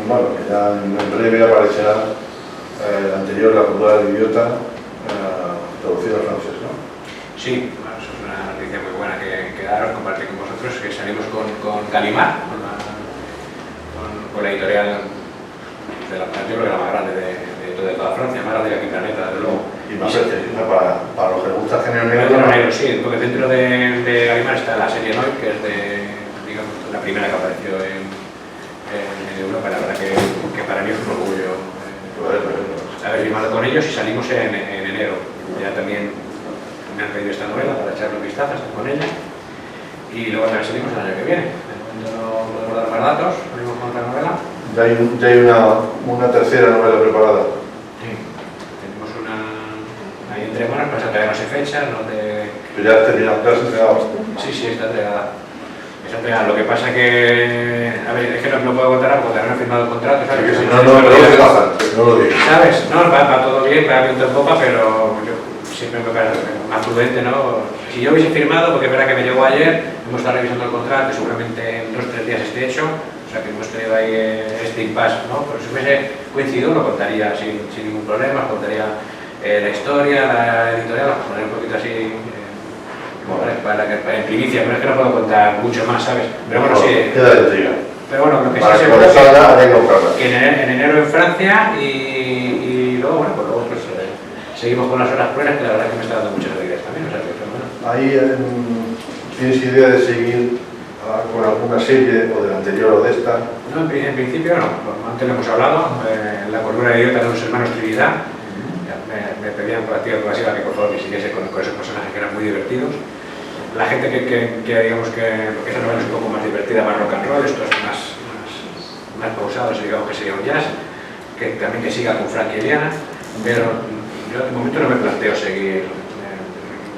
[SPEAKER 3] bueno, que ya en breve aparecerá el anterior, La cultura del idiota, traducido al francés, ¿no?
[SPEAKER 2] Sí, bueno, eso es una noticia muy buena que daros, compartir con vosotros, que salimos con Calimar, con la editorial de la, yo creo que la más grande de toda Francia, más grande que aquí en Planeta, desde luego.
[SPEAKER 3] Y más accesible para los que les gusta el género negro.
[SPEAKER 2] El negro, sí, porque dentro de Calimar está la serie Noir, que es digamos, la primera que apareció en Europa. La verdad que para mí es un orgullo haber firmado con ellos, y salimos en enero. Ya también me han pedido esta novela para echarle un vistazo, estar con ella, y luego también salimos el año que viene. De momento no podemos dar más datos, salimos con otra novela.
[SPEAKER 3] Ya hay una tercera novela preparada.
[SPEAKER 2] Sí, tenemos una ahí entre manos, pero todavía no sé fecha, no te...
[SPEAKER 3] Pero ya has terminado, ya has entregado.
[SPEAKER 2] Sí, está entregada. Lo que pasa que, a ver, es que no puedo contar porque no he firmado el contrato, ¿sabes?
[SPEAKER 3] Sí, no lo digas.
[SPEAKER 2] ¿Sabes? No, va todo bien, va viento en popa, pero yo siempre me parece más prudente, ¿no? Si yo hubiese firmado, porque es verdad que me llegó ayer, hemos estado revisando el contrato y seguramente en 2 o 3 días esté hecho, o sea que hemos tenido ahí este impasse, ¿no? Pero si hubiese coincidido lo contaría sin ningún problema, os contaría la historia, la editorial, os pondré un poquito así... en primicia, pero es que no puedo contar mucho más, ¿sabes? Pero bueno, sí.
[SPEAKER 3] Queda de intriga.
[SPEAKER 2] Pero bueno, lo que sí
[SPEAKER 3] es
[SPEAKER 2] seguro
[SPEAKER 3] que
[SPEAKER 2] en enero en Francia, y luego, bueno, pues seguimos con las horas plenas, que la verdad es que me está dando muchas alegrías también, o sea que, bueno.
[SPEAKER 3] Ahí ¿tienes idea de seguir con alguna serie, o de la anterior o de esta?
[SPEAKER 2] No, en principio no. Antes lo hemos hablado, La cordura de idiota de los hermanos Trinidad. Me pedían por activa que por favor que siguiese con esos personajes que eran muy divertidos. La gente que digamos que esa novela es un poco más divertida, más rock and roll, esto es más pausado, digamos que sería un jazz, que también que siga con Frank y Eliana, pero yo de momento no me planteo seguir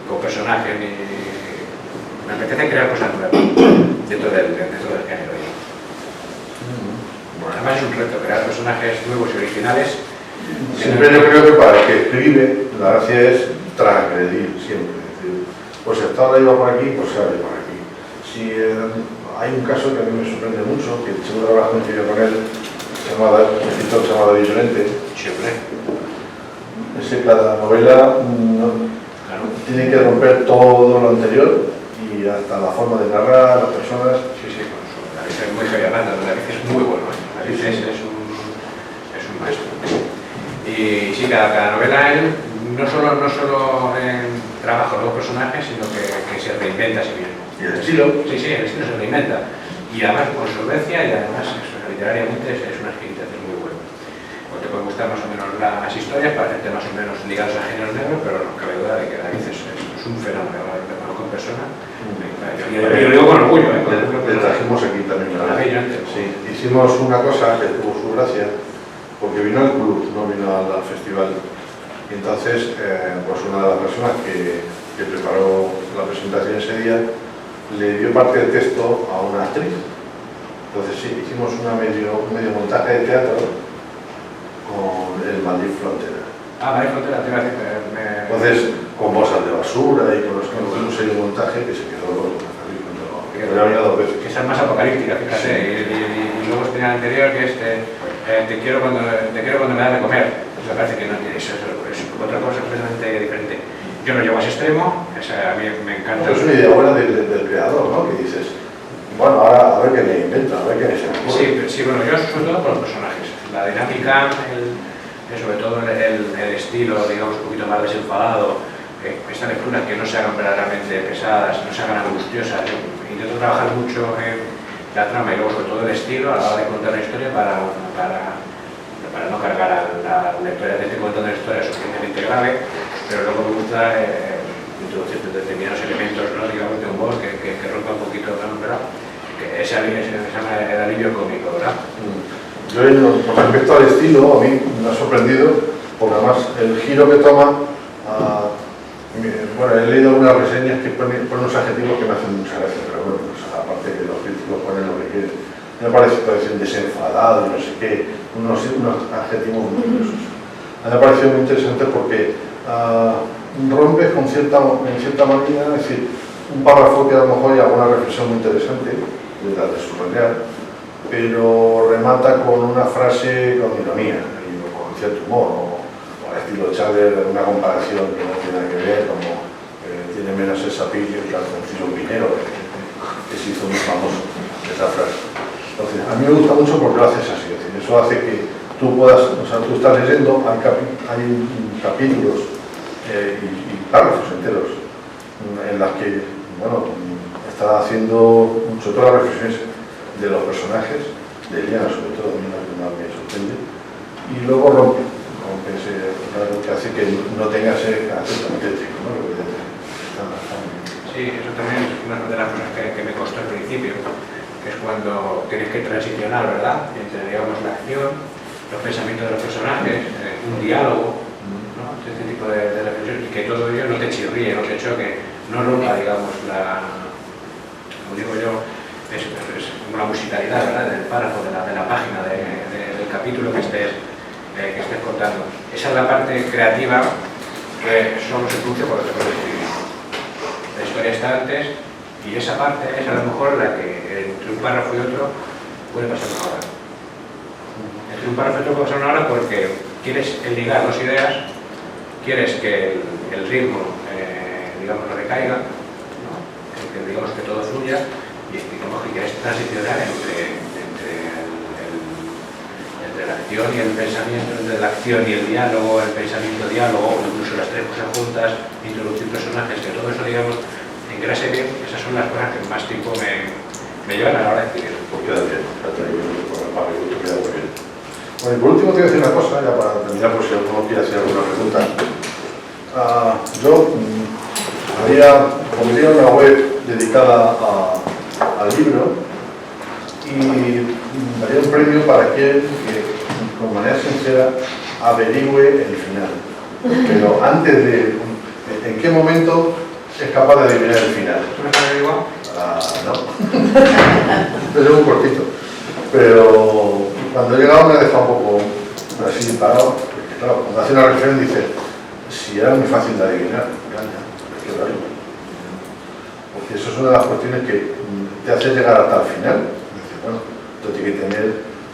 [SPEAKER 2] con personajes ni... Me apetece crear cosas nuevas dentro del género. Además es un reto crear personajes nuevos y originales.
[SPEAKER 3] Siempre yo creo que para el que escribe, la gracia es transgredir siempre. Pues hasta ahora iba por aquí, pues sale por aquí. Si hay un caso que a mí me sorprende mucho, que seguro habrás coincidido con él, un escritor se llama David Llorente.
[SPEAKER 2] Siempre.
[SPEAKER 3] Es que cada novela tiene que romper todo lo anterior, y hasta la forma de narrar, las personas.
[SPEAKER 2] Sí, con su David es muy heavy hablando, David es muy bueno, David es un maestro. Y sí, cada novela él no solo trabaja los personajes, sino que se reinventa a sí mismo.
[SPEAKER 3] ¿Y el estilo?
[SPEAKER 2] Sí, el estilo se reinventa. Y además con solvencia, y además literariamente es una agilización muy buena. Te pueden gustar más o menos las historias, parecerte más o menos ligados a género negro, pero no cabe duda de que David es un fenómeno, lo conozco en persona. Y lo digo con orgullo,
[SPEAKER 3] Le trajimos aquí también, ¿verdad? Sí, hicimos una cosa que tuvo su gracia, porque vino al club, no vino al festival. Y entonces, pues una de las personas que preparó la presentación ese día, le dio parte del texto a una actriz. Entonces sí, hicimos un medio montaje de teatro con el Madrid Frontera.
[SPEAKER 2] Ah, Madrid Frontera, te iba a decir.
[SPEAKER 3] Entonces, con bolsas de basura y con los que hicimos un montaje que se quedó que lo había 2 veces.
[SPEAKER 2] Que esa es más apocalíptica, fíjate. Y luego tenía el anterior que es te quiero cuando me das de comer. Me parece que no tiene eso, es otra cosa completamente diferente. Yo lo llevo a ese extremo, o sea, a mí me encanta.
[SPEAKER 3] Es una idea buena del creador, ¿no? Que dices, bueno, ahora a ver qué me inventa, a ver qué me se me ocurre.
[SPEAKER 2] Sí, bueno, yo sobre todo por los personajes. La dinámica, sobre todo el estilo, digamos, un poquito más desenfadado, estas lecturas que no se hagan verdaderamente pesadas, no se hagan angustiosas. Yo intento trabajar mucho en la trama y luego sobre todo el estilo a la hora de contar la historia para no cargar al lector. Ya te estoy contando una historia suficientemente grave, pero luego me gusta introducir determinados elementos, ¿no? Digamos, de humor que rompa un poquito, ¿no? ¿Verdad? Que ese se llama el alivio cómico, ¿verdad?
[SPEAKER 3] Yo, con respecto al estilo, a mí me ha sorprendido, porque además el giro que toma, bueno, he leído algunas reseñas que ponen unos adjetivos que me hacen mucha gracia, pero bueno, pues, aparte que los críticos ponen lo que quieren, me parece desenfadado y no sé qué, unos adjetivos muy curiosos. A mí me ha parecido muy interesante porque rompe en cierta manera, es decir, un párrafo que a lo mejor hay alguna reflexión muy interesante, de la de subrayar, pero remata con una frase con ironía y con cierto humor, o al estilo Chávez, una comparación que no tiene nada que ver, como tiene menos el sapillo que el calzoncillo minero, que se hizo muy famoso esa frase. Entonces, a mí me gusta mucho porque lo haces así, es decir, eso hace que tú puedas, o sea, tú estás leyendo, hay capítulos y párrafos enteros en las que, bueno, está haciendo mucho todas las reflexiones de los personajes, de Eliana sobre todo, a mí me sorprende, y luego rompe ese, que hace que no tenga ese carácter tan tétrico, ¿no?
[SPEAKER 2] Sí, eso también es una de las cosas que me costó al principio, que es cuando tienes que transicionar, ¿verdad?, entre, digamos, la acción, los pensamientos de los personajes, un diálogo, ¿no? Este tipo de reflexión, y que todo ello no te chirríe, no te choque, no rompa, digamos, como digo yo, es una musicalidad, ¿verdad?, del párrafo, de la página, del capítulo que estés contando. Esa es la parte creativa que solo se produce por los escribir. La historia está antes y esa parte es a lo mejor la que entre un párrafo y otro puede pasar una hora. Entre un párrafo y otro puede pasar una hora porque quieres ligar dos ideas, quieres que el ritmo, digamos, no recaiga, ¿no? Que digamos que todo fluya, y digamos que quieres transicionar entre la acción y el pensamiento, entre la acción y el diálogo, el pensamiento-diálogo, o incluso las tres cosas juntas, introducir personajes, que todo eso, digamos, engrase bien. Esas son las cosas que más tiempo me llevan a la hora de escribir.
[SPEAKER 3] Pues queda bien, queda muy bien. Bueno, y por último te voy a decir una cosa, ya para terminar, por si alguno quiere hacer alguna pregunta. Yo pondría una web dedicada al libro y daría un premio para quien que con manera sincera averigüe el final. Pero antes de... ¿En qué momento es capaz de adivinar el final?
[SPEAKER 2] ¿Tú me has averiguado?
[SPEAKER 3] No. Es un cortito. Pero cuando he llegado me ha dejado un poco así parado. Porque claro, cuando hace una reflexión dice, si era muy fácil de adivinar, hay que verlo. Porque eso es una de las cuestiones que te hace llegar hasta el final. Bueno, esto tiene que tener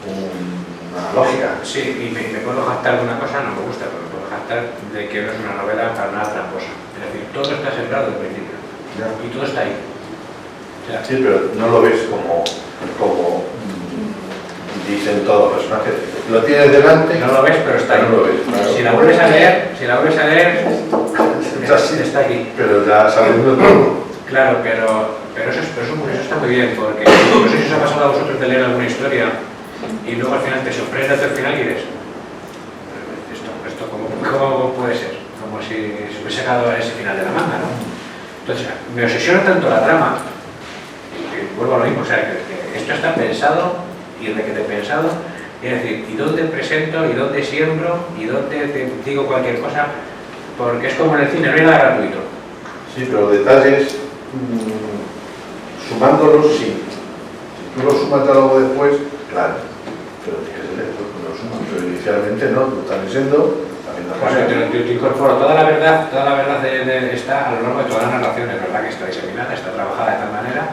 [SPEAKER 3] una lógica.
[SPEAKER 2] Sí, y me puedo jactar de una cosa, no me gusta, pero me puedo jactar de que no es una novela para nada tramposa. Es decir, todo está sembrado desde el principio.
[SPEAKER 3] Ya.
[SPEAKER 2] Y todo está ahí. O sea,
[SPEAKER 3] Sí, pero no lo ves como dicen todos los personajes. Lo tienes delante.
[SPEAKER 2] no lo ves, pero está ahí.
[SPEAKER 3] No lo ves, claro.
[SPEAKER 2] Si la vuelves a leer, está aquí.
[SPEAKER 3] Pero ya sabiendo todo.
[SPEAKER 2] Claro, pero eso está muy bien, porque no sé si os ha pasado a vosotros de leer alguna historia y luego al final te sorprende hasta el final y dices, esto ¿cómo puede ser? Como si se hubiese sacado ese final de la manga, ¿no? Entonces, me obsesiona tanto la trama, que vuelvo a lo mismo, o sea, que esto está pensado y requete pensado, es decir, ¿y dónde presento, y dónde siembro, y dónde te digo cualquier cosa? Porque es como en el cine, no hay nada gratuito.
[SPEAKER 3] Sí, pero detalles Sumándolos, sí. Si tú los sumas luego después, claro. Pero tienes que leer, pues lo sumas. Pero inicialmente no, tú estás leyendo, también la
[SPEAKER 2] Bueno, te incorporo toda la verdad está a lo largo de toda la narración, es verdad que está diseminada, está trabajada de tal manera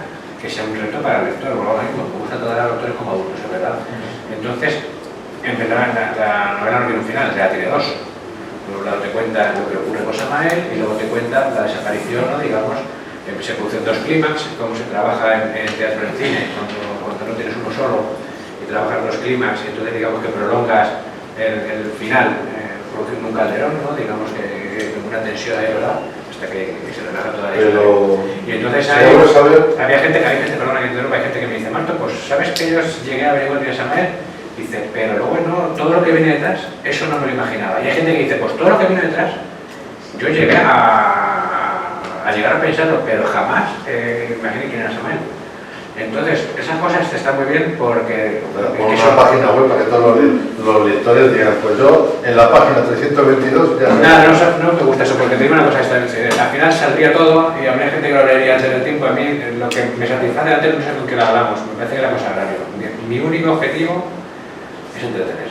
[SPEAKER 2] que sea un reto para el lector. Luego, me gusta toda la lectores como adultos, es verdad. Entonces, empezar la novela no tiene un final, ya tiene dos. Por un lado te cuenta lo que ocurre con Samael y luego te cuenta la desaparición, ¿no? Digamos, se producen dos clímax, cómo se trabaja en teatro y en cine, cuando no tienes uno solo y trabajas dos clímax y entonces digamos que prolongas el final, produciendo un calderón, ¿no? Digamos que una tensión ahí, ¿verdad? Hasta que se relaja toda la historia. Y entonces había gente que me dice, Marto, pues ¿sabes que yo llegué a averiguar bien a Samael? Dice, pero luego no, todo lo que viene detrás, eso no me lo imaginaba. Y hay gente que dice, pues todo lo que viene detrás, yo llegué a llegar a pensarlo, pero jamás imaginé quién era Samael. Entonces, esas cosas están muy bien porque...
[SPEAKER 3] Pon una página web para que todos los lectores digan, pues yo en la página 322 ya...
[SPEAKER 2] No me gusta eso, porque te digo una cosa, al final saldría todo y habría gente que lo leería antes del tiempo. A mí lo que me satisface antes no sé con qué lo hablamos, me parece que la cosa agrario. Mi único objetivo es entretener.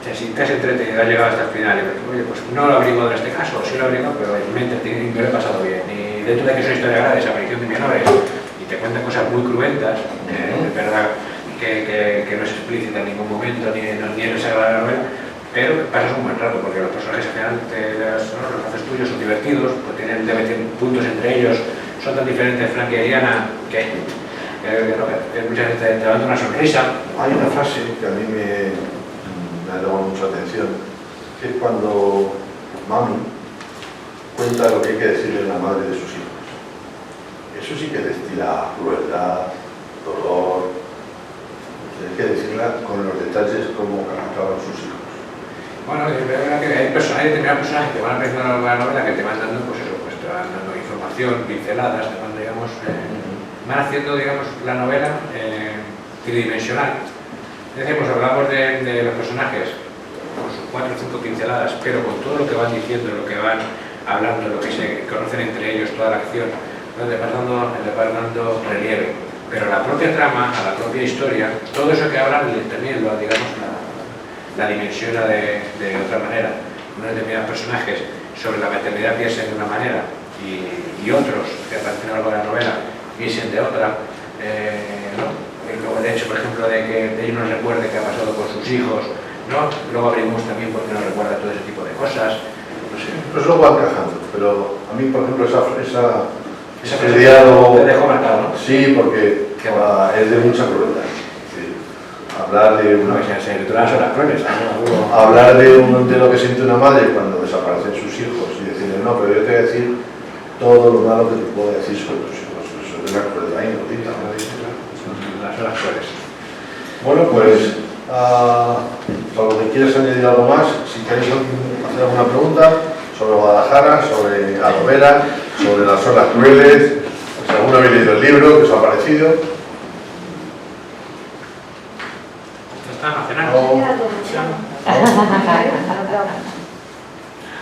[SPEAKER 2] O sea, si te has entretenido y has llegado hasta el final y oye, pues no lo abrigo en este caso, sí lo abrigo, pero me he entretenido y me lo he pasado bien. Y dentro de que es una historia grave, desaparición de menores, y te cuentan cosas muy cruentas, es verdad que no es explícita en ningún momento, ni en esa gran novela, pero pasas un buen rato, porque los personajes al final los haces tuyos, son divertidos, pues tienen puntos entre ellos, son tan diferentes Frank y Ariana que muchas veces te levanta una sonrisa.
[SPEAKER 3] Hay una frase que a mí me ha llamado mucha atención, que es cuando Mami cuenta lo que hay que decirle a la madre de sus hijos. Eso sí que destila crueldad, dolor. Hay que decirla con los detalles como acaban sus hijos.
[SPEAKER 2] Bueno, es verdad que hay determinados personajes que van apareciendo en la novela que te van dando, pues eso, pues te van dando información, pinceladas, te van, digamos, van haciendo, digamos, la novela tridimensional. Es decir, pues hablamos de los personajes con sus 4 o 5 pinceladas, pero con todo lo que van diciendo, lo que van hablando, lo que se conocen entre ellos, toda la acción, le vas dando relieve. Pero la propia trama, a la propia historia, todo eso que hablan también lo, digamos, la dimensiona de otra manera. Unos determinados personajes sobre la maternidad piensan de una manera y otros que aparecen a lo largo de la novela piensan de otra. ¿No? Luego el hecho, por ejemplo, de que ellos no recuerden qué ha pasado con sus hijos, ¿no? Luego abrimos también porque no recuerda todo ese tipo de cosas. No sé.
[SPEAKER 3] Pues lo va encajando, pero a mí, por ejemplo, ese diálogo
[SPEAKER 2] te dejó marcado, ¿no?
[SPEAKER 3] Sí, porque es de mucha crueldad. Hablar de una... hablar de lo que siente una madre cuando desaparecen sus hijos y decirle, no, pero yo te voy a decir todo lo malo que te puedo decir sobre tus hijos. Eso es de la crueldad inaudita, ¿no?
[SPEAKER 2] Las horas crueles.
[SPEAKER 3] Bueno, pues, salvo que quieras añadir algo más, si queréis hacer alguna pregunta sobre Guadalajara, sobre la novela, sobre las horas crueles, si alguno habéis leído el libro, que os ha parecido.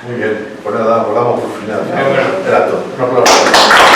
[SPEAKER 3] Muy bien, pues nada, volvamos por final. Era todo. Un aplauso.